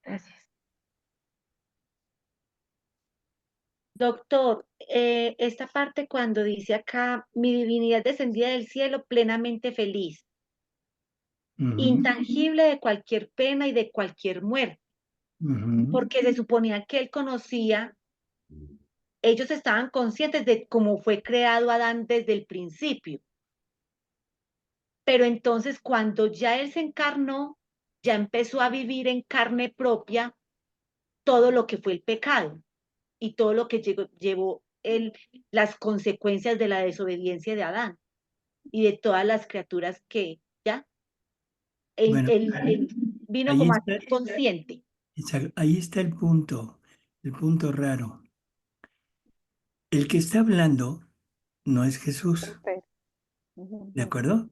[SPEAKER 8] Gracias.
[SPEAKER 4] Doctor, esta parte cuando dice acá, mi divinidad descendida del cielo plenamente feliz,
[SPEAKER 2] Ujú,
[SPEAKER 4] intangible de cualquier pena y de cualquier muerte,
[SPEAKER 2] ujú.
[SPEAKER 4] porque se suponía que él conocía, ellos estaban conscientes de cómo fue creado Adán desde el principio. Pero entonces cuando ya él se encarnó, ya empezó a vivir en carne propia todo lo que fue el pecado y todo lo que llevó las consecuencias de la desobediencia de Adán y de todas las criaturas que ya
[SPEAKER 2] Bueno,
[SPEAKER 4] él vino
[SPEAKER 2] ahí
[SPEAKER 4] como a
[SPEAKER 2] está,
[SPEAKER 4] ser consciente.
[SPEAKER 2] ahí está el punto raro. El que está hablando no es Jesús, ¿de acuerdo?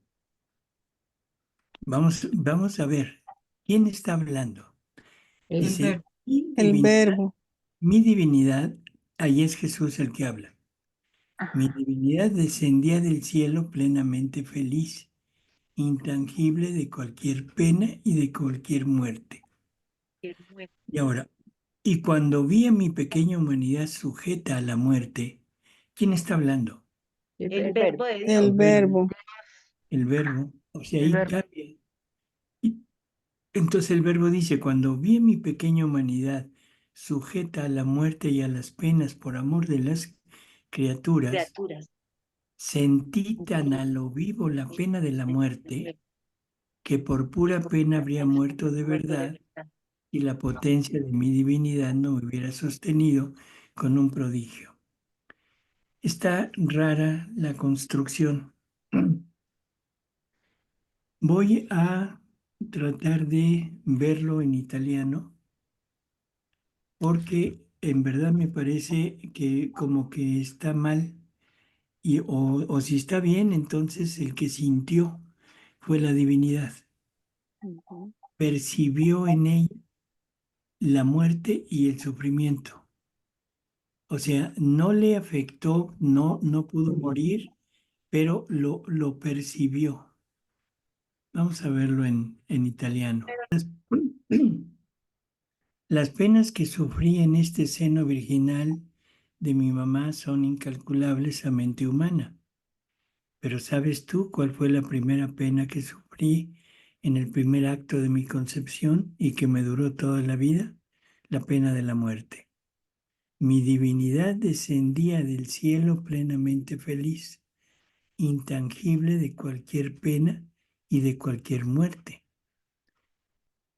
[SPEAKER 2] Vamos a ver, ¿quién está hablando?
[SPEAKER 6] El
[SPEAKER 2] Dice,
[SPEAKER 6] verbo.
[SPEAKER 9] El verbo.
[SPEAKER 2] mi divinidad, ahí es Jesús el que habla. Mi divinidad descendía del cielo plenamente feliz, intangible de cualquier pena y de cualquier muerte. Y ahora, y cuando vi a mi pequeña humanidad sujeta a la muerte, ¿quién está hablando?
[SPEAKER 4] El verbo de Dios.
[SPEAKER 9] El verbo.
[SPEAKER 2] El verbo. O sea,
[SPEAKER 8] El
[SPEAKER 2] ahí
[SPEAKER 8] verbo.
[SPEAKER 2] cambia. Y entonces el verbo dice, cuando vi a mi pequeña humanidad sujeta a la muerte y a las penas por amor de las criaturas,
[SPEAKER 4] Criaturas.
[SPEAKER 2] sentí tan a lo vivo la pena de la muerte que por pura pena habría muerto de verdad y la potencia de mi divinidad no me hubiera sostenido con un prodigio. Está rara la construcción. Voy a tratar de verlo en italiano porque en verdad me parece que como que está mal o si está bien, entonces el que sintió fue la divinidad. Percibió en ella la muerte y el sufrimiento. O sea, no le afectó, no pudo morir, pero lo percibió. Vamos a verlo en italiano. Las penas que sufrí en este seno virginal de mi mamá son incalculables a mente humana. Pero ¿sabes tú cuál fue la primera pena que sufrí en el primer acto de mi concepción y que me duró toda la vida? La pena de la muerte. Mi divinidad descendía del cielo plenamente feliz, intangible de cualquier pena y de cualquier muerte.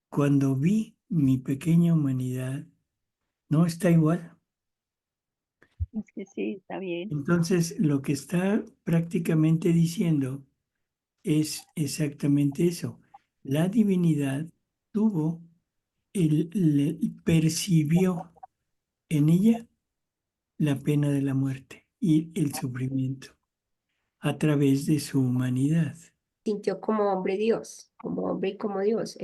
[SPEAKER 2] Cuando vi mi pequeña humanidad, no está igual.
[SPEAKER 7] Es que sí, está bien.
[SPEAKER 2] Entonces, lo que está prácticamente diciendo es exactamente eso. La divinidad tuvo, percibió en ella la pena de la muerte y el sufrimiento a través de su humanidad.
[SPEAKER 1] Sintió como hombre Dios, como hombre y como Dios.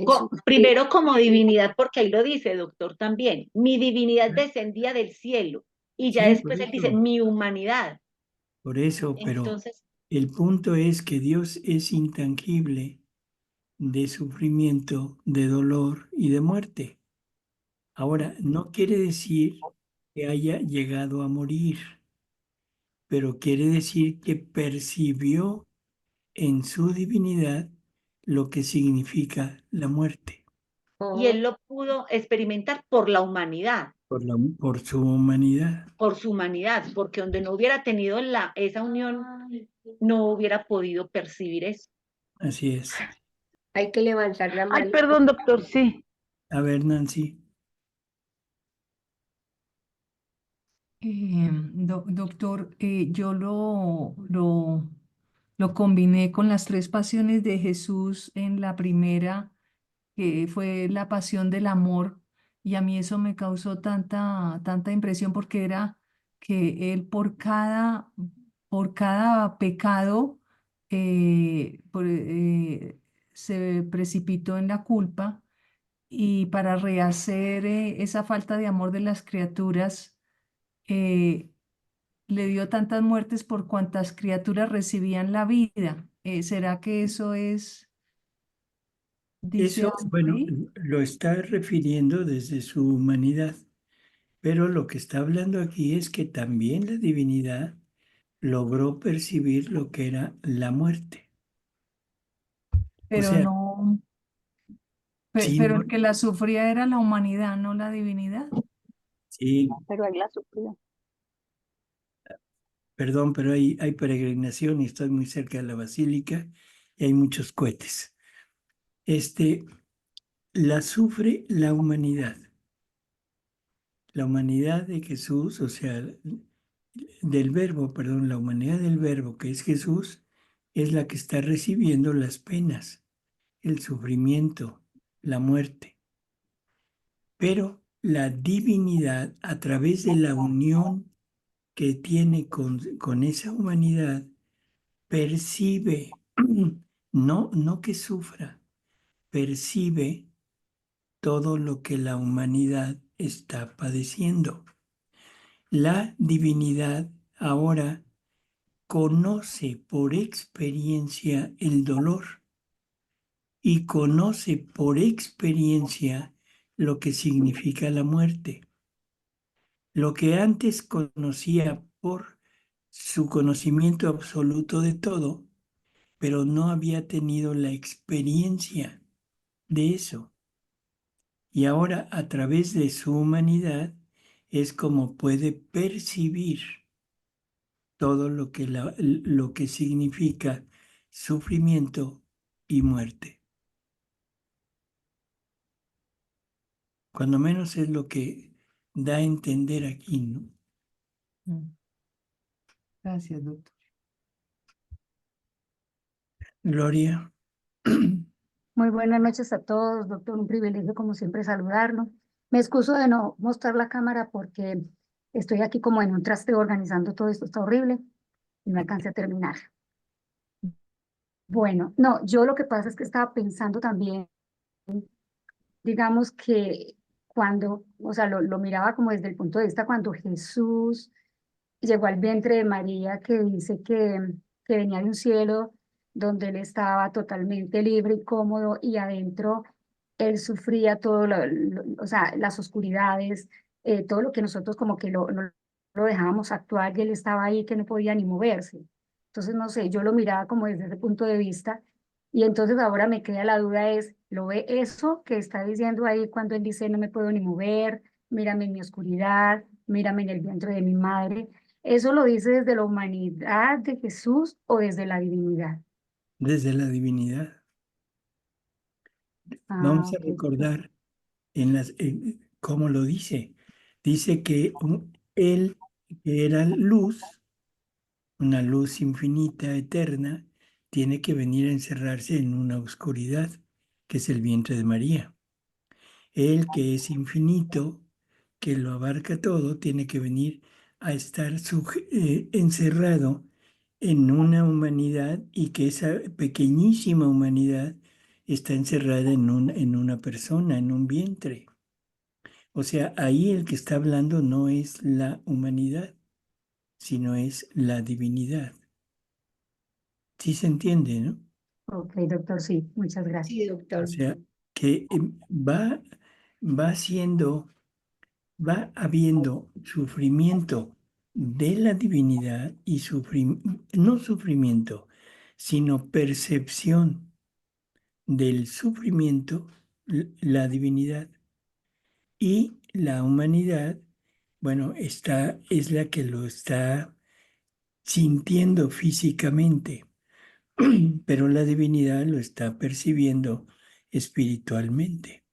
[SPEAKER 4] Primero como divinidad, porque ahí lo dice, doctor, también. Mi divinidad descendía del cielo. Y ya
[SPEAKER 2] Sí, por
[SPEAKER 4] después él dice,
[SPEAKER 2] eso,
[SPEAKER 4] mi humanidad.
[SPEAKER 2] pero
[SPEAKER 4] Entonces,
[SPEAKER 2] el punto es que Dios es intangible de sufrimiento, de dolor y de muerte. Ahora, no quiere decir que haya llegado a morir, pero quiere decir que percibió en su divinidad lo que significa la muerte,
[SPEAKER 4] Y él
[SPEAKER 1] Oh,
[SPEAKER 4] lo pudo experimentar por la humanidad,
[SPEAKER 2] por su humanidad.
[SPEAKER 4] porque donde no hubiera tenido esa unión, no hubiera podido percibir eso.
[SPEAKER 2] Así es.
[SPEAKER 1] hay que levantar la
[SPEAKER 8] Ay,
[SPEAKER 1] mano.
[SPEAKER 8] perdón, doctor, sí.
[SPEAKER 2] A ver, Nancy.
[SPEAKER 6] Doctor, yo lo combiné con las tres pasiones de Jesús en la primera, que fue la pasión del amor, y a mí eso me causó tanta impresión porque era que él por cada pecado se precipitó en la culpa y para rehacer esa falta de amor de las criaturas, eh, le dio tantas muertes por cuantas criaturas recibían la vida. ¿Será que eso dice
[SPEAKER 2] Eso, bueno,
[SPEAKER 6] así?
[SPEAKER 2] lo está refiriendo desde su humanidad, pero lo que está hablando aquí es que también la divinidad logró percibir lo que era la muerte. O
[SPEAKER 6] Pero
[SPEAKER 2] sea,
[SPEAKER 6] no,
[SPEAKER 2] sí,
[SPEAKER 6] pero el que la sufría era la humanidad, no la divinidad.
[SPEAKER 2] sí,
[SPEAKER 7] Pero él la sufrió.
[SPEAKER 2] perdón, pero hay peregrinación y estoy muy cerca de la basílica y hay muchos cohetes. La sufre la humanidad. La humanidad de Jesús, o sea, del verbo, perdón, la humanidad del verbo que es Jesús, es la que está recibiendo las penas, el sufrimiento, la muerte. Pero la divinidad, a través de la unión que tiene con esa humanidad, percibe, no que sufra, percibe todo lo que la humanidad está padeciendo. La divinidad ahora conoce por experiencia el dolor y conoce por experiencia lo que significa la muerte. Lo que antes conocía por su conocimiento absoluto de todo, pero no había tenido la experiencia de eso. Y ahora a través de su humanidad es como puede percibir todo lo que significa sufrimiento y muerte. Cuando menos es lo que da a entender aquí, ¿no?
[SPEAKER 6] Gracias, doctor.
[SPEAKER 2] Gloria.
[SPEAKER 11] Muy buenas noches a todos, doctor. Un privilegio, como siempre, saludarlo. Me excuso de no mostrar la cámara porque estoy aquí como en un traste organizando todo esto. Está horrible y no alcancé a terminar. Bueno, no, yo lo que pasa es que estaba pensando también, digamos que cuando, o sea, lo miraba como desde el punto de vista cuando Jesús llegó al vientre de María, que dice que venía de un cielo donde él estaba totalmente libre y cómodo y adentro él sufría todo, o sea, las oscuridades, todo lo que nosotros como que no lo dejábamos actuar y él estaba ahí que no podía ni moverse. Entonces, no sé, yo lo miraba como desde ese punto de vista y entonces ahora me queda la duda es, ¿lo ve eso que está diciendo ahí cuando él dice no me puedo ni mover, mírame en mi oscuridad, mírame en el vientre de mi madre? ¿Eso lo dice desde la humanidad de Jesús o desde la divinidad?
[SPEAKER 2] Desde la divinidad.
[SPEAKER 11] Ah,
[SPEAKER 2] Vamos a
[SPEAKER 11] ok.
[SPEAKER 2] recordar cómo lo dice. Dice que él, que era luz, una luz infinita, eterna, tiene que venir a encerrarse en una oscuridad, que es el vientre de María. Él, que es infinito, que lo abarca todo, tiene que venir a estar encerrado en una humanidad y que esa pequeñísima humanidad está encerrada en una persona, en un vientre. O sea, ahí el que está hablando no es la humanidad, sino es la divinidad. Sí se entiende, ¿no?
[SPEAKER 11] Ok, doctor, sí, muchas gracias.
[SPEAKER 1] Sí, doctor.
[SPEAKER 2] O sea, que va habiendo sufrimiento de la divinidad y no sufrimiento, sino percepción del sufrimiento, la divinidad. Y la humanidad, bueno, es la que lo está sintiendo físicamente, pero la divinidad lo está percibiendo espiritualmente.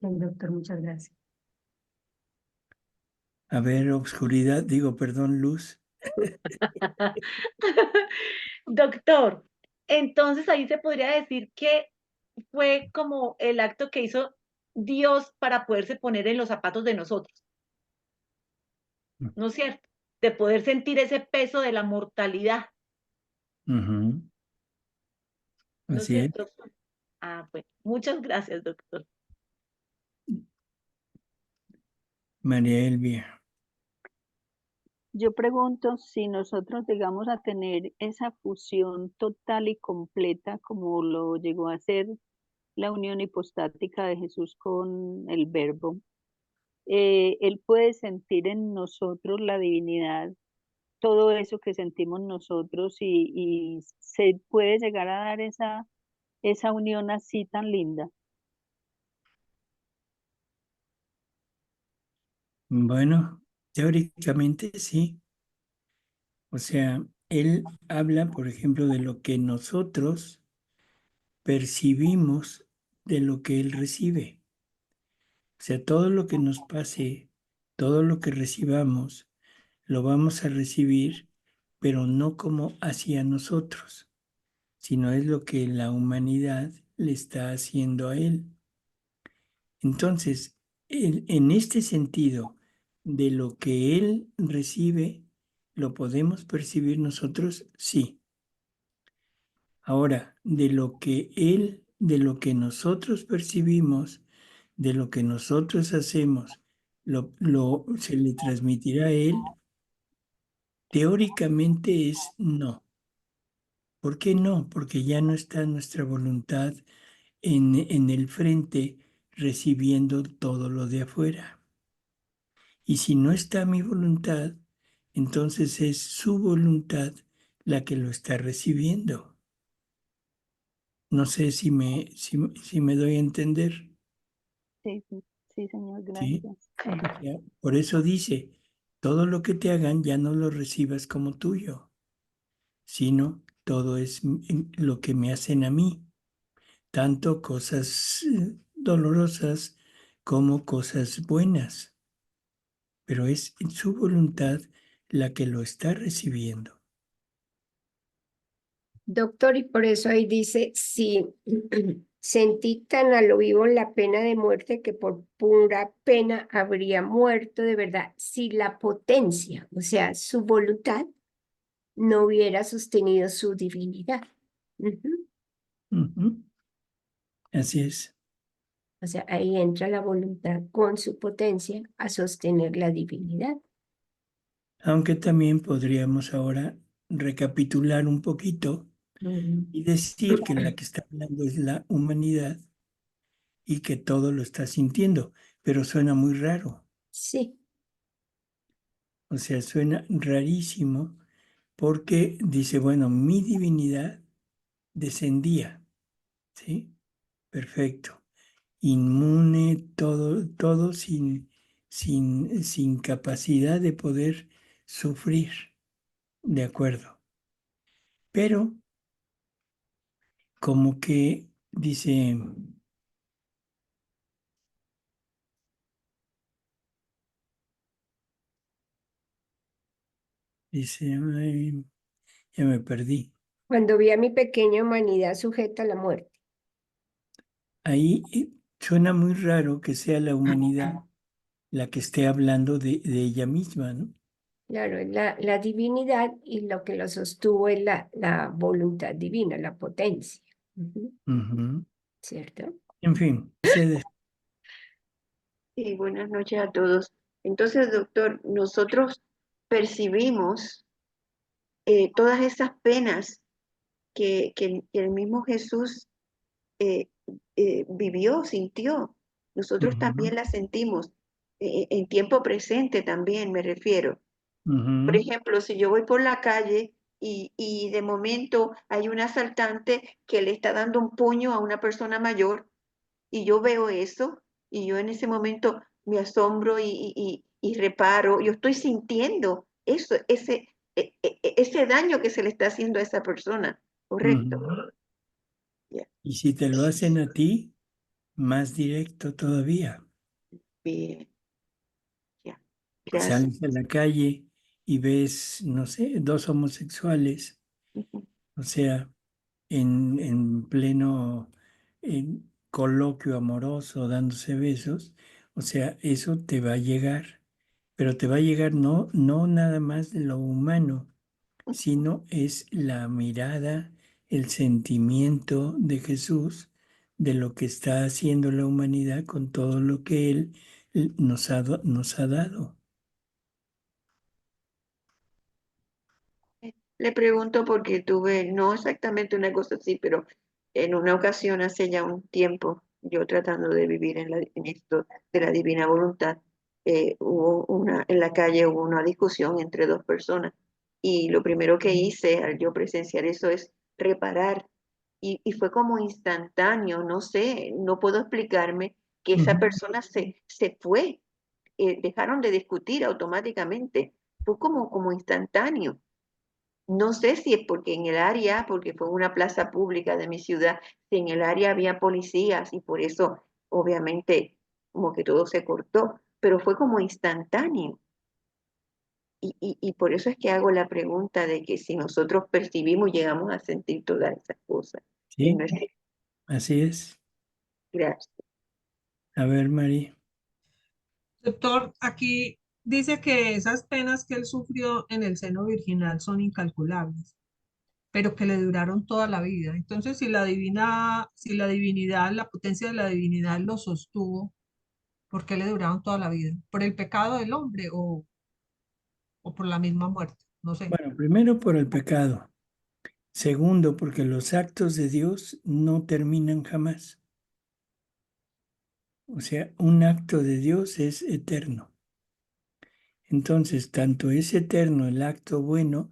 [SPEAKER 11] Ok, doctor, muchas gracias.
[SPEAKER 2] A ver, obscuridad, digo, perdón, luz.
[SPEAKER 4] Doctor, entonces ahí se podría decir que fue como el acto que hizo Dios para poderse poner en los zapatos de nosotros, ¿no es cierto? De poder sentir ese peso de la mortalidad,
[SPEAKER 2] Ujú.
[SPEAKER 4] ¿no es
[SPEAKER 2] Así es.
[SPEAKER 4] cierto? Ah, bueno, muchas gracias, doctor.
[SPEAKER 2] María Elvia.
[SPEAKER 7] Yo pregunto si nosotros llegamos a tener esa fusión total y completa como lo llegó a ser la unión hipostática de Jesús con el Verbo. Él puede sentir en nosotros la divinidad, todo eso que sentimos nosotros y se puede llegar a dar esa unión así tan linda.
[SPEAKER 2] Bueno, teóricamente sí. O sea, él habla, por ejemplo, de lo que nosotros percibimos de lo que él recibe. O sea, todo lo que nos pase, todo lo que recibamos, lo vamos a recibir, pero no como hacia nosotros, sino es lo que la humanidad le está haciendo a él. Entonces, en este sentido, de lo que él recibe, ¿lo podemos percibir nosotros? Sí. Ahora, de lo que nosotros percibimos, de lo que nosotros hacemos, se le transmitirá a él. Teóricamente es no. ¿Por qué no? Porque ya no está nuestra voluntad en el frente recibiendo todo lo de afuera. Y si no está mi voluntad, entonces es su voluntad la que lo está recibiendo. No sé si me doy a entender.
[SPEAKER 7] Sí, sí, Señor,
[SPEAKER 2] ¿Sí?
[SPEAKER 7] gracias.
[SPEAKER 2] O sea, por eso dice, todo lo que te hagan ya no lo recibas como tuyo, sino todo es lo que me hacen a mí, tanto cosas dolorosas como cosas buenas, pero es su voluntad la que lo está recibiendo.
[SPEAKER 1] Doctor, y por eso ahí dice, si sentí tan a lo vivo la pena de muerte que por pura pena habría muerto de verdad, si la potencia, o sea, su voluntad, no hubiera sostenido su divinidad. Ujú.
[SPEAKER 2] Ujú. Así es.
[SPEAKER 1] O sea, ahí entra la voluntad con su potencia a sostener la divinidad.
[SPEAKER 2] Aunque también podríamos ahora recapitular un poquito
[SPEAKER 1] Ujú.
[SPEAKER 2] y decir que la que está hablando es la humanidad y que todo lo está sintiendo, pero suena muy raro.
[SPEAKER 1] Sí,
[SPEAKER 2] O sea, suena rarísimo porque dice, bueno, mi divinidad descendía, ¿sí? Perfecto. Inmune, todo sin capacidad de poder sufrir, de acuerdo. Pero como que dice, ay, ya me perdí.
[SPEAKER 1] cuando vi a mi pequeña humanidad sujeta a la muerte.
[SPEAKER 2] Ahí suena muy raro que sea la humanidad la que esté hablando de ella misma, ¿no?
[SPEAKER 1] Claro, es la divinidad y lo que lo sostuvo es la voluntad divina, la potencia. Ujú.
[SPEAKER 2] Ujú.
[SPEAKER 1] ¿Cierto?
[SPEAKER 2] En fin, Mercedes,
[SPEAKER 12] Sí, buenas noches a todos. Entonces, doctor, nosotros percibimos todas esas penas que el mismo Jesús vivió, sintió. Nosotros también las sentimos, en tiempo presente también me refiero. Por ejemplo, si yo voy por la calle y de momento hay un asaltante que le está dando un puño a una persona mayor y yo veo eso y yo en ese momento me asombro y reparo, yo estoy sintiendo eso, ese daño que se le está haciendo a esa persona, ¿correcto? Ya,
[SPEAKER 2] Y si te lo hacen a ti, más directo todavía.
[SPEAKER 12] bien, ya. Gracias.
[SPEAKER 2] Sales a la calle y ves, no sé, dos homosexuales,
[SPEAKER 12] Ujú.
[SPEAKER 2] o sea, en pleno coloquio amoroso, dándose besos, o sea, eso te va a llegar, pero te va a llegar no nada más de lo humano, sino es la mirada, el sentimiento de Jesús de lo que está haciendo la humanidad con todo lo que Él nos ha dado.
[SPEAKER 12] Le pregunto porque tuve, no exactamente una cosa así, pero en una ocasión hace ya un tiempo, yo tratando de vivir en esto de la divina voluntad, en la calle hubo una discusión entre dos personas y lo primero que hice al yo presenciar eso es reparar y fue como instantáneo, no sé, no puedo explicarme que esa persona se fue, dejaron de discutir automáticamente, fue como instantáneo. No sé si es porque en el área, porque fue una plaza pública de mi ciudad, si en el área había policías y por eso obviamente como que todo se cortó, pero fue como instantáneo. Y por eso es que hago la pregunta de que si nosotros percibimos, llegamos a sentir todas esas cosas.
[SPEAKER 2] ¿Sí?
[SPEAKER 12] No es-
[SPEAKER 2] Así es.
[SPEAKER 12] Gracias.
[SPEAKER 2] A ver, Mari.
[SPEAKER 3] Doctor, aquí dice que esas penas que él sufrió en el seno virginal son incalculables, pero que le duraron toda la vida. Entonces, si la divinidad, la potencia de la divinidad lo sostuvo, ¿por qué le duraron toda la vida? ¿Por el pecado del hombre o por la misma muerte? No sé.
[SPEAKER 2] Bueno, primero por el pecado. Segundo, porque los actos de Dios no terminan jamás. O sea, un acto de Dios es eterno. Entonces, tanto es eterno el acto bueno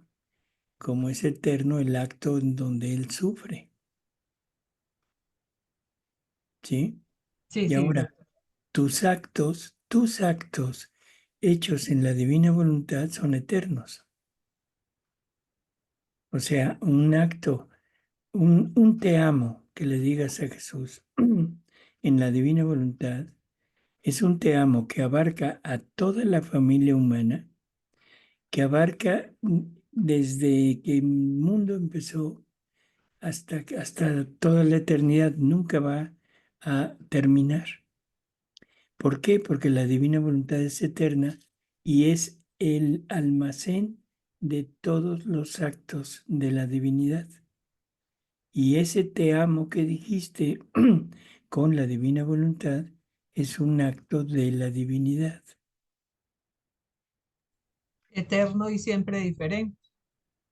[SPEAKER 2] como es eterno el acto en donde Él sufre. ¿Sí?
[SPEAKER 3] Sí,
[SPEAKER 2] Y
[SPEAKER 3] sí,
[SPEAKER 2] ahora, tus actos hechos en la divina voluntad son eternos. O sea, un acto, un te amo que le digas a Jesús en la divina voluntad es un te amo que abarca a toda la familia humana, que abarca desde que el mundo empezó hasta toda la eternidad, nunca va a terminar. ¿Por qué? Porque la divina voluntad es eterna y es el almacén de todos los actos de la divinidad. Y ese te amo que dijiste con la divina voluntad es un acto de la divinidad.
[SPEAKER 3] eterno y siempre diferente.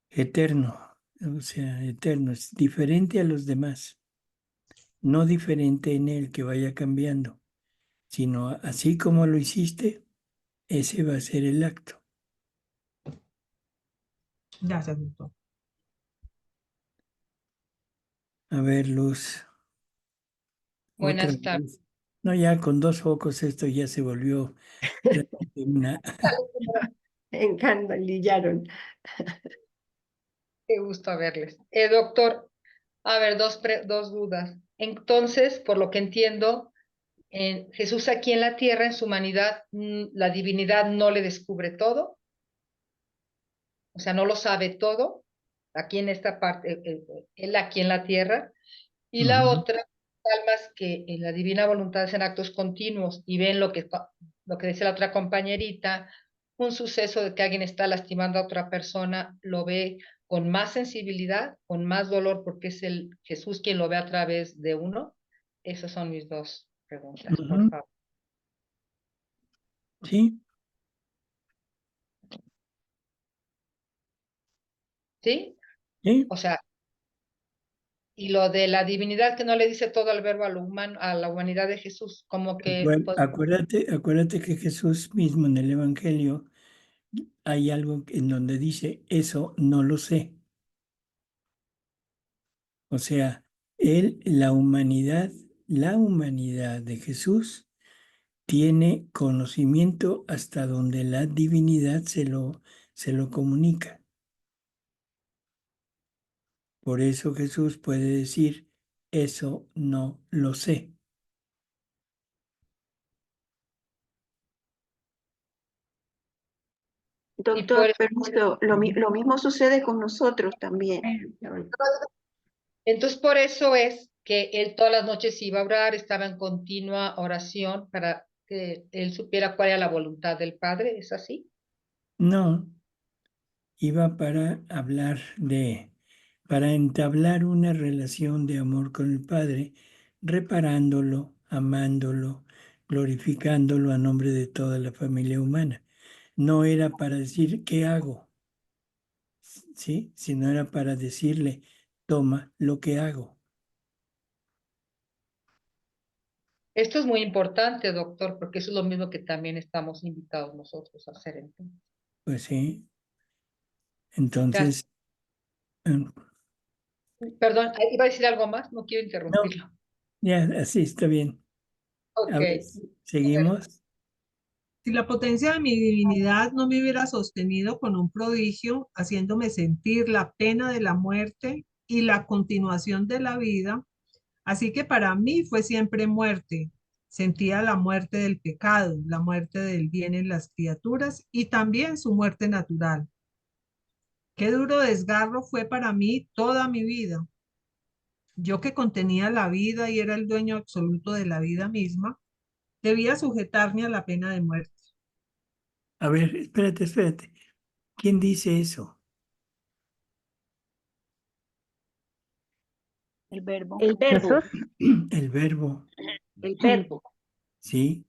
[SPEAKER 2] Eterno, o sea, eterno, es diferente a los demás, no diferente en él que vaya cambiando, sino así como lo hiciste, ese va a ser el acto.
[SPEAKER 3] Gracias, doctor.
[SPEAKER 2] A ver, Luz, otra
[SPEAKER 13] Buenas tardes.
[SPEAKER 2] vez. No, ya con dos focos esto ya se volvió realmente una...
[SPEAKER 1] Encandalillaron.
[SPEAKER 13] Qué gusto verles. Doctor, a ver, dos dudas. Entonces, por lo que entiendo, Jesús aquí en la tierra, en su humanidad, la divinidad no le descubre todo, o sea, no lo sabe todo, aquí en esta parte, él aquí en la tierra. Y la
[SPEAKER 2] Ujú.
[SPEAKER 13] otra, almas que en la divina voluntad hacen actos continuos y ven lo que decía la otra compañerita, un suceso de que alguien está lastimando a otra persona, lo ve con más sensibilidad, con más dolor, porque es el Jesús quien lo ve a través de uno. Esas son mis dos preguntas, por
[SPEAKER 2] Ujú.
[SPEAKER 13] favor.
[SPEAKER 2] Sí,
[SPEAKER 13] ¿sí?
[SPEAKER 2] ¿Sí?
[SPEAKER 13] O sea, y lo de la divinidad que no le dice todo al verbo a la humanidad de Jesús, como que pues,
[SPEAKER 2] Acuérdate que Jesús mismo en el Evangelio hay algo en donde dice, eso no lo sé. O sea, la humanidad de Jesús tiene conocimiento hasta donde la divinidad se lo comunica. Por eso Jesús puede decir, eso no lo sé.
[SPEAKER 13] y
[SPEAKER 12] Doctor,
[SPEAKER 13] por,
[SPEAKER 12] permiso, lo mismo sucede con nosotros también.
[SPEAKER 13] entonces por eso es que él todas las noches iba a orar, estaba en continua oración para que él supiera cuál era la voluntad del Padre, ¿es así?
[SPEAKER 2] No, iba para entablar una relación de amor con el Padre, reparándolo, amándolo, glorificándolo a nombre de toda la familia humana. No era para decir qué hago, ¿sí? Sino era para decirle, toma lo que hago.
[SPEAKER 13] Esto es muy importante, doctor, porque eso es lo mismo que también estamos invitados nosotros a hacer entonces.
[SPEAKER 2] Pues sí.
[SPEAKER 13] Ya,
[SPEAKER 2] Entonces,
[SPEAKER 13] perdón, iba a decir algo más, no quiero
[SPEAKER 2] no,
[SPEAKER 13] interrumpirlo.
[SPEAKER 2] ya, así está bien.
[SPEAKER 13] Ok.
[SPEAKER 2] A ver, seguimos.
[SPEAKER 3] Si la potencia de mi divinidad no me hubiera sostenido con un prodigio, haciéndome sentir la pena de la muerte y la continuación de la vida, así que para mí fue siempre muerte. Sentía la muerte del pecado, la muerte del bien en las criaturas y también su muerte natural. Qué duro desgarro fue para mí toda mi vida. Yo que contenía la vida y era el dueño absoluto de la vida misma, debía sujetarme a la pena de muerte.
[SPEAKER 2] A ver, espérate. ¿Quién dice eso?
[SPEAKER 7] El verbo.
[SPEAKER 4] El verbo,
[SPEAKER 8] Jesús.
[SPEAKER 2] El verbo,
[SPEAKER 4] el verbo.
[SPEAKER 2] ¿sí?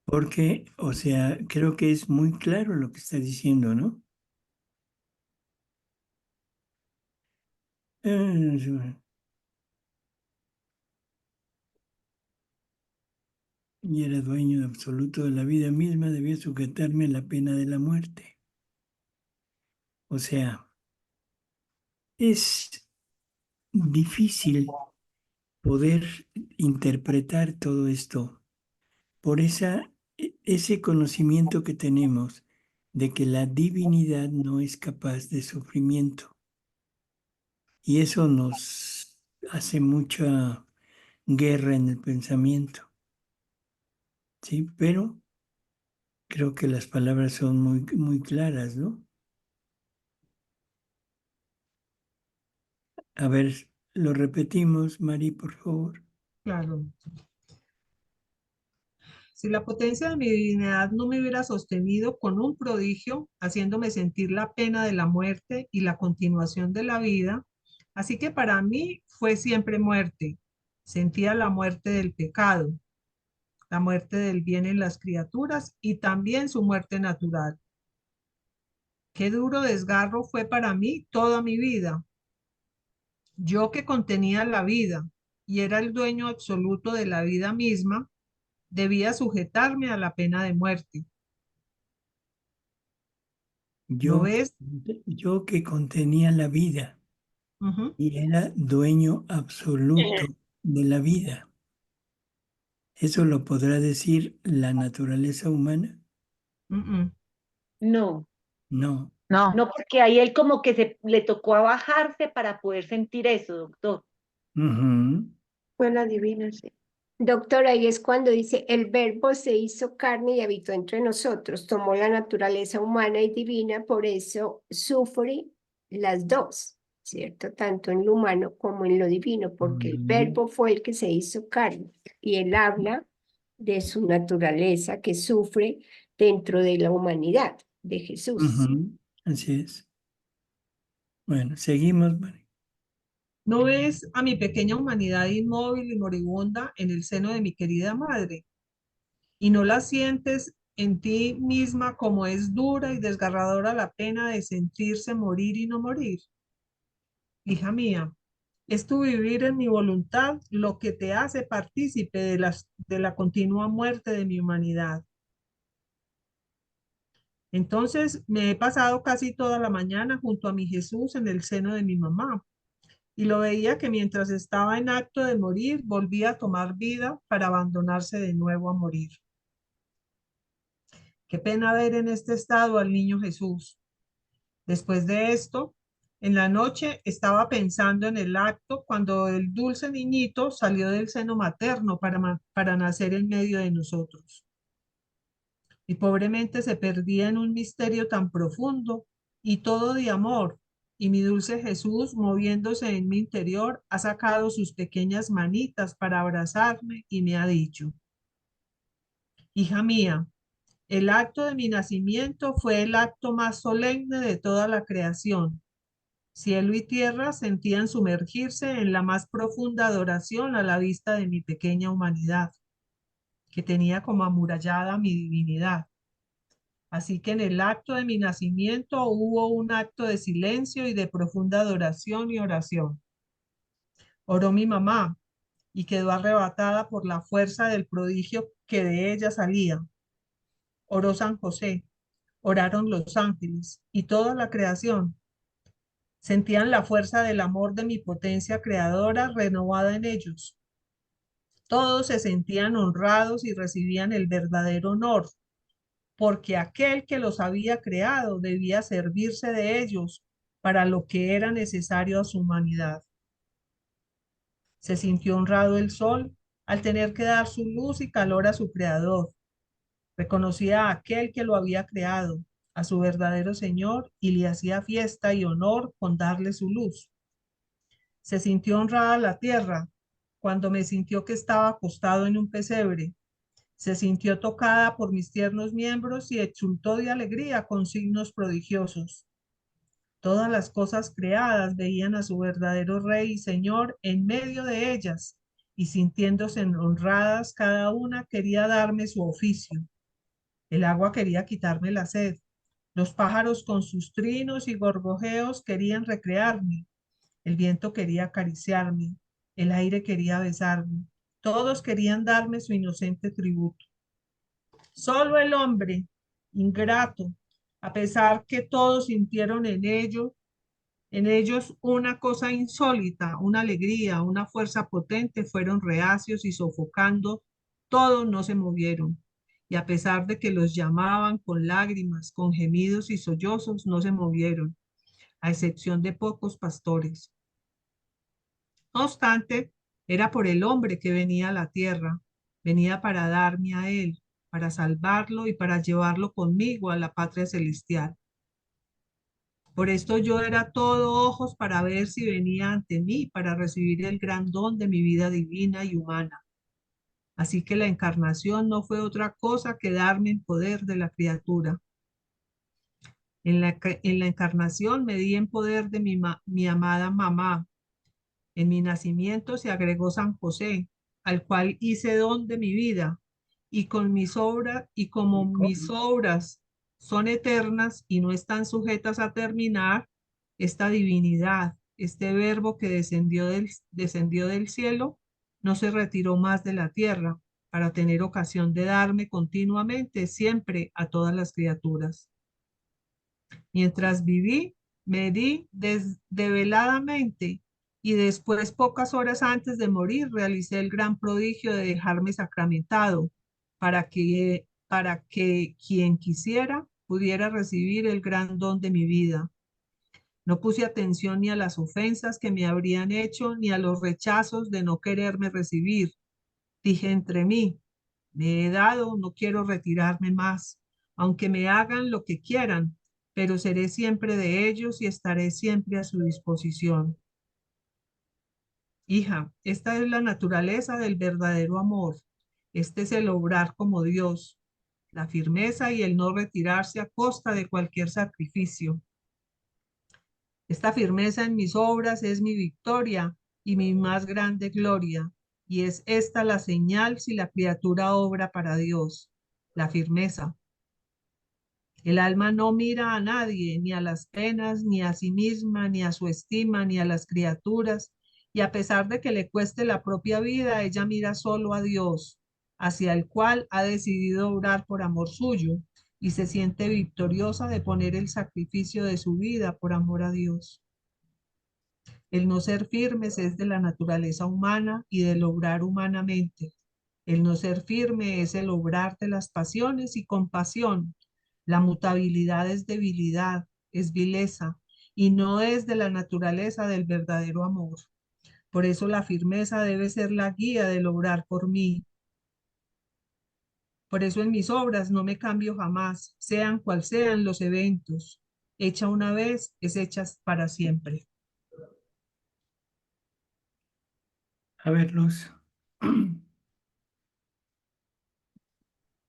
[SPEAKER 2] Porque, o sea, creo que es muy claro lo que está diciendo, ¿no? Y era dueño absoluto de la vida misma, debía sujetarme a la pena de la muerte. O sea, es difícil poder interpretar todo esto por ese conocimiento que tenemos de que la divinidad no es capaz de sufrimiento. Y eso nos hace mucha guerra en el pensamiento. Sí, pero creo que las palabras son muy, muy claras, ¿no? A ver, lo repetimos, Mari, por favor.
[SPEAKER 3] Claro. Si la potencia de mi divinidad no me hubiera sostenido con un prodigio, haciéndome sentir la pena de la muerte y la continuación de la vida, así que para mí fue siempre muerte. Sentía la muerte del pecado, la muerte del bien en las criaturas y también su muerte natural. Qué duro desgarro fue para mí toda mi vida. Yo que contenía la vida y era el dueño absoluto de la vida misma, debía sujetarme a la pena de muerte. ¿Lo ves?
[SPEAKER 2] Yo que contenía la vida y era dueño absoluto de la vida. ¿Eso lo podrá decir la naturaleza humana?
[SPEAKER 4] No,
[SPEAKER 2] No.
[SPEAKER 8] No.
[SPEAKER 4] no, porque ahí él como que le tocó a bajarse para poder sentir eso, doctor.
[SPEAKER 2] Ujú.
[SPEAKER 12] Fue la divina, sí.
[SPEAKER 1] Doctor, ahí es cuando dice, el verbo se hizo carne y habitó entre nosotros, tomó la naturaleza humana y divina, por eso sufre las dos, ¿cierto? Tanto en lo humano como en lo divino, porque el verbo fue el que se hizo carne y él habla de su naturaleza que sufre dentro de la humanidad de Jesús.
[SPEAKER 2] Ujú. Así es. Bueno, seguimos, Mari.
[SPEAKER 3] ¿No ves a mi pequeña humanidad inmóvil y moribunda en el seno de mi querida madre? ¿Y no la sientes en ti misma como es dura y desgarradora la pena de sentirse morir y no morir. Hija mía, es tu vivir en mi voluntad lo que te hace partícipe de la continua muerte de mi humanidad. Entonces me he pasado casi toda la mañana junto a mi Jesús en el seno de mi mamá, y lo veía que mientras estaba en acto de morir, volvía a tomar vida para abandonarse de nuevo a morir. Qué pena ver en este estado al niño Jesús. Después de esto, en la noche estaba pensando en el acto cuando el dulce niñito salió del seno materno para nacer en medio de nosotros. Y pobremente se perdía en un misterio tan profundo y todo de amor. Y mi dulce Jesús, moviéndose en mi interior, ha sacado sus pequeñas manitas para abrazarme y me ha dicho: hija mía, el acto de mi nacimiento fue el acto más solemne de toda la creación. Cielo y tierra sentían sumergirse en la más profunda adoración a la vista de mi pequeña humanidad, que tenía como amurallada mi divinidad. Así que en el acto de mi nacimiento hubo un acto de silencio y de profunda adoración y oración. Oró mi mamá y quedó arrebatada por la fuerza del prodigio que de ella salía. Oró San José, oraron los ángeles y toda la creación. Sentían la fuerza del amor de mi potencia creadora renovada en ellos. Todos se sentían honrados y recibían el verdadero honor, porque aquel que los había creado debía servirse de ellos para lo que era necesario a su humanidad. Se sintió honrado el sol al tener que dar su luz y calor a su creador. Reconocía a aquel que lo había creado, a su verdadero Señor, y le hacía fiesta y honor con darle su luz. Se sintió honrada la tierra cuando me sintió que estaba acostado en un pesebre. Se sintió tocada por mis tiernos miembros y exultó de alegría con signos prodigiosos. Todas las cosas creadas veían a su verdadero Rey y Señor en medio de ellas, y sintiéndose honradas, cada una quería darme su oficio. El agua quería quitarme la sed. Los pájaros con sus trinos y gorgojeos querían recrearme. El viento quería acariciarme. El aire quería besarme. Todos querían darme su inocente tributo. Solo el hombre, ingrato, a pesar que todos sintieron en ellos una cosa insólita, una alegría, una fuerza potente, fueron reacios y sofocando, todos no se movieron. Y a pesar de que los llamaban con lágrimas, con gemidos y sollozos, no se movieron, a excepción de pocos pastores. No obstante, era por el hombre que venía a la tierra, venía para darme a él, para salvarlo y para llevarlo conmigo a la patria celestial. Por esto yo era todo ojos para ver si venía ante mí para recibir el gran don de mi vida divina y humana. Así que la encarnación no fue otra cosa que darme en poder de la criatura. En la encarnación me di en poder de mi amada mamá. En mi nacimiento se agregó San José, al cual hice don de mi vida, y con mis obras, y como mis obras son eternas y no están sujetas a terminar, esta divinidad, este verbo que descendió del cielo, no se retiró más de la tierra para tener ocasión de darme continuamente, siempre a todas las criaturas. Mientras viví, me di desveladamente y después, pocas horas antes de morir, realicé el gran prodigio de dejarme sacramentado para que quien quisiera pudiera recibir el gran don de mi vida. No puse atención ni a las ofensas que me habrían hecho, ni a los rechazos de no quererme recibir. Dije entre mí: me he dado, no quiero retirarme más, aunque me hagan lo que quieran, pero seré siempre de ellos y estaré siempre a su disposición. Hija, esta es la naturaleza del verdadero amor. Este es el obrar como Dios, la firmeza y el no retirarse a costa de cualquier sacrificio. Esta firmeza en mis obras es mi victoria y mi más grande gloria, y es esta la señal si la criatura obra para Dios, la firmeza, El alma no mira a nadie, ni a las penas, ni a sí misma, ni a su estima, ni a las criaturas, y a pesar de que le cueste la propia vida, ella mira solo a Dios, hacia el cual ha decidido obrar por amor suyo, y se siente victoriosa de poner el sacrificio de su vida por amor a Dios. El no ser firmes es de la naturaleza humana y del obrar humanamente. El no ser firme es el obrar de las pasiones y compasión. La mutabilidad es debilidad, es vileza, y no es de la naturaleza del verdadero amor. Por eso la firmeza debe ser la guía del obrar por mí. Por eso en mis obras no me cambio jamás, sean cual sean los eventos. Hecha una vez, es hecha para siempre.
[SPEAKER 2] A ver, Luz.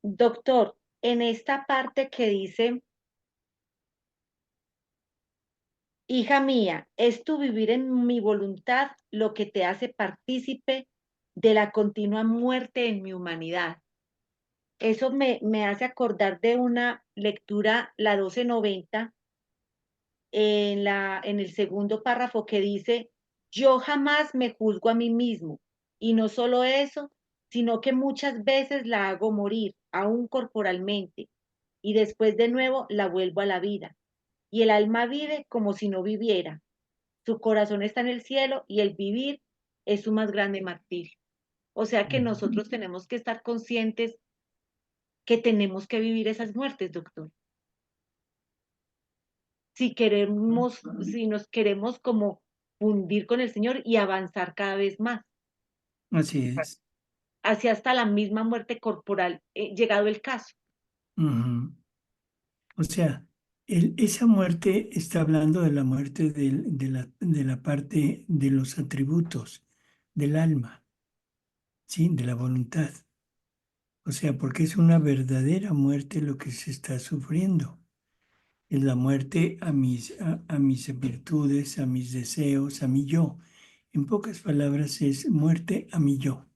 [SPEAKER 4] Doctor, en esta parte que dice, hija mía, es tu vivir en mi voluntad lo que te hace partícipe de la continua muerte en mi humanidad. Eso me hace acordar de una lectura, la 1290, en el segundo párrafo que dice, yo jamás me juzgo a mí mismo, y no solo eso, sino que muchas veces la hago morir, aún corporalmente, y después de nuevo la vuelvo a la vida. Y el alma vive como si no viviera. Su corazón está en el cielo y el vivir es su más grande martirio. O sea que nosotros tenemos que estar conscientes que tenemos que vivir esas muertes, doctor. Si nos queremos como fundir con el Señor y avanzar cada vez más,
[SPEAKER 2] Así es.
[SPEAKER 4] hacia hasta la misma muerte corporal, llegado el caso.
[SPEAKER 2] Ujú. O sea, esa muerte está hablando de la muerte de la parte de los atributos del alma, ¿sí? De la voluntad. O sea, porque es una verdadera muerte lo que se está sufriendo. Es la muerte a mis virtudes, a mis deseos, a mi yo. En pocas palabras, es muerte a mi yo.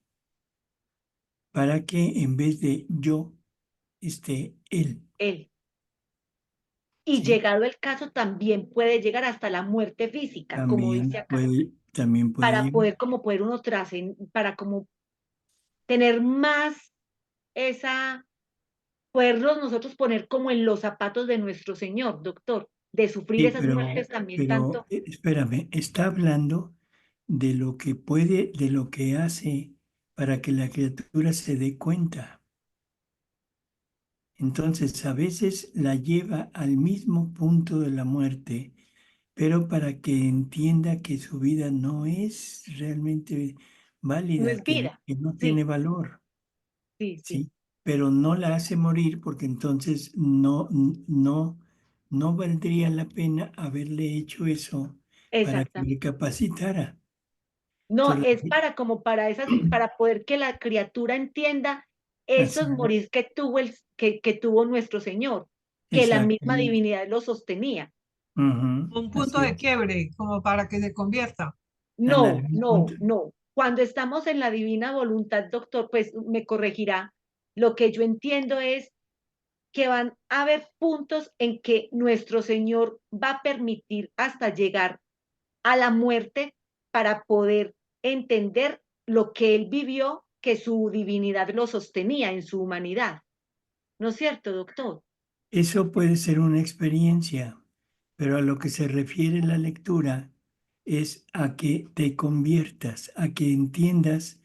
[SPEAKER 2] Para que en vez de yo esté él.
[SPEAKER 4] Él. Y
[SPEAKER 2] ¿Sí?
[SPEAKER 4] llegado el caso, también puede llegar hasta la muerte física, como dice acá.
[SPEAKER 2] También puede
[SPEAKER 4] Para
[SPEAKER 2] llegar.
[SPEAKER 4] poder como poder uno para como tener más esa, podernos nosotros poner como en los zapatos de nuestro Señor, doctor, de sufrir
[SPEAKER 2] Sí,
[SPEAKER 4] esas muertes también tanto.
[SPEAKER 2] espérame, está hablando de lo que puede, de lo que hace para que la criatura se dé cuenta. Entonces, a veces la lleva al mismo punto de la muerte, pero para que entienda que su vida no es realmente
[SPEAKER 4] No
[SPEAKER 2] válida,
[SPEAKER 4] es vida.
[SPEAKER 2] que no
[SPEAKER 4] Sí,
[SPEAKER 2] tiene valor,
[SPEAKER 4] sí, sí.
[SPEAKER 2] ¿sí? Pero no la hace morir porque entonces no valdría la pena haberle hecho eso para que
[SPEAKER 4] Exactamente.
[SPEAKER 2] recapacitara.
[SPEAKER 4] No,
[SPEAKER 2] Entonces,
[SPEAKER 4] es para como para esas, para poder que la criatura entienda
[SPEAKER 2] así,
[SPEAKER 4] esos morir que tuvo nuestro Señor, que la misma
[SPEAKER 2] exactamente.
[SPEAKER 4] divinidad lo sostenía.
[SPEAKER 2] Ujú,
[SPEAKER 3] Un punto
[SPEAKER 2] así
[SPEAKER 3] de
[SPEAKER 2] es.
[SPEAKER 3] quiebre, como para que se convierta.
[SPEAKER 2] Ándale,
[SPEAKER 4] No,
[SPEAKER 2] un
[SPEAKER 4] no,
[SPEAKER 2] punto.
[SPEAKER 4] no. Cuando estamos en la divina voluntad, doctor, pues me corregirá. Lo que yo entiendo es que van a haber puntos en que nuestro Señor va a permitir hasta llegar a la muerte para poder entender lo que Él vivió, que su divinidad lo sostenía en su humanidad. ¿No es cierto, doctor?
[SPEAKER 2] Eso puede ser una experiencia, pero a lo que se refiere la lectura es a que te conviertas, a que entiendas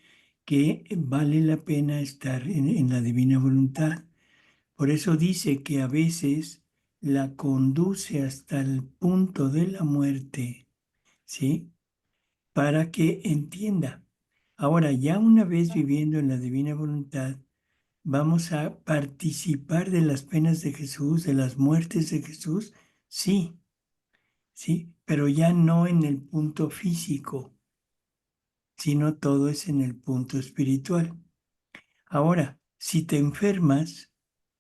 [SPEAKER 2] que vale la pena estar en la divina voluntad. Por eso dice que a veces la conduce hasta el punto de la muerte, ¿sí? Para que entienda. Ahora, ya una vez viviendo en la divina voluntad, vamos a participar de las penas de Jesús, de las muertes de Jesús, sí, sí, pero ya no en el punto físico, sino todo es en el punto espiritual. Ahora, si te enfermas,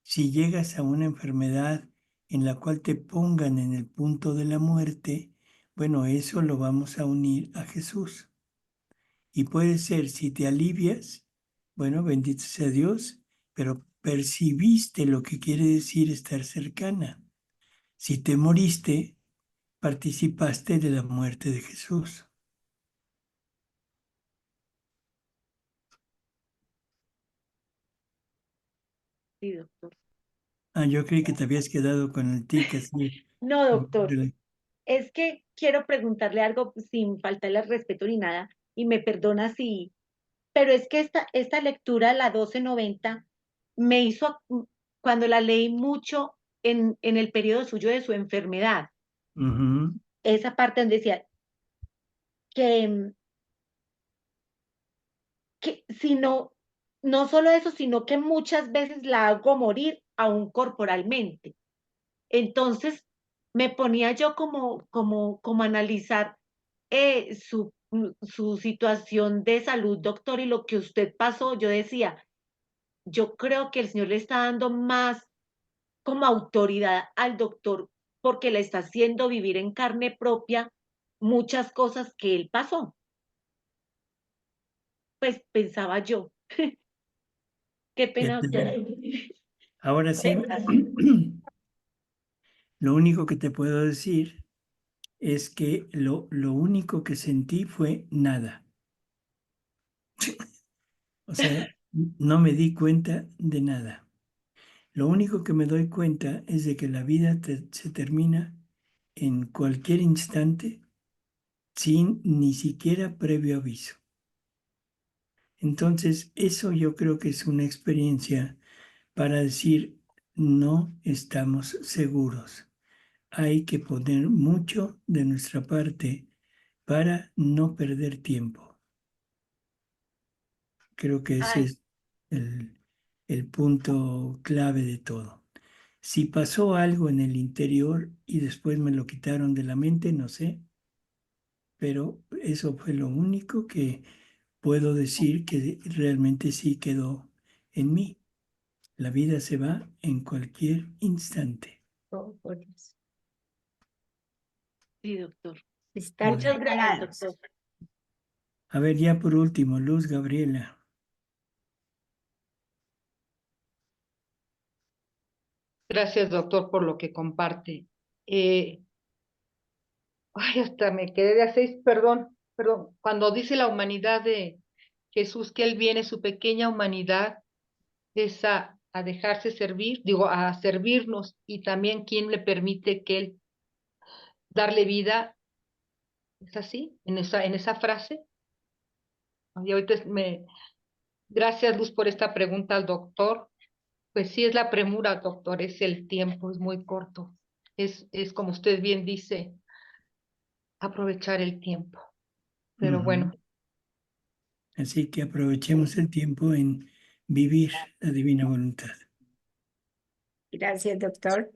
[SPEAKER 2] si llegas a una enfermedad en la cual te pongan en el punto de la muerte, bueno, eso lo vamos a unir a Jesús. Y puede ser, si te alivias, bueno, bendito sea Dios, pero percibiste lo que quiere decir estar cercana. Si te moriste, participaste de la muerte de Jesús.
[SPEAKER 4] Sí, doctor.
[SPEAKER 2] Ah, yo creí que te habías quedado con el tic así.
[SPEAKER 4] No, doctor. Es que quiero preguntarle algo sin faltarle al respeto ni nada, y me perdona si, pero es que esta lectura, la 1290, me hizo, cuando la leí mucho en el periodo suyo de su enfermedad,
[SPEAKER 2] Ujú.
[SPEAKER 4] esa parte donde decía que, que si no, no solo eso, sino que muchas veces la hago morir aún corporalmente. Entonces, me ponía yo como a analizar su situación de salud, doctor, y lo que usted pasó. Yo decía, yo creo que el Señor le está dando más como autoridad al doctor porque le está haciendo vivir en carne propia muchas cosas que él pasó. Pues pensaba yo. Qué pena, doctor.
[SPEAKER 2] Ahora sí, lo único que te puedo decir es que lo único que sentí fue nada. O sea, no me di cuenta de nada. Lo único que me doy cuenta es de que la vida se termina en cualquier instante sin ni siquiera previo aviso. Entonces, eso yo creo que es una experiencia para decir, no estamos seguros. Hay que poner mucho de nuestra parte para no perder tiempo. Creo que ese
[SPEAKER 4] Ay,
[SPEAKER 2] es el punto clave de todo. Si pasó algo en el interior y después me lo quitaron de la mente, no sé, pero eso fue lo único que puedo decir que realmente sí quedó en mí. La vida se va en cualquier instante.
[SPEAKER 1] Oh, por Dios.
[SPEAKER 4] sí, doctor.
[SPEAKER 1] Están
[SPEAKER 4] Muchas gracias,
[SPEAKER 1] preparados.
[SPEAKER 4] doctor.
[SPEAKER 2] A ver, ya por último, Luz Gabriela.
[SPEAKER 13] Gracias, doctor, por lo que comparte. Ay, hasta me quedé de a seis, perdón. Cuando dice la humanidad de Jesús, que Él viene, su pequeña humanidad, es a dejarse servir, digo, a servirnos, y también quien le permite que Él darle vida, ¿es así? En esa frase. Y ahorita gracias, Luz, por esta pregunta al doctor. Pues sí, es la premura, doctor, es el tiempo, es muy corto. Es como usted bien dice, aprovechar el tiempo. Pero bueno,
[SPEAKER 2] Así que aprovechemos el tiempo en vivir la divina voluntad.
[SPEAKER 1] Gracias, doctor.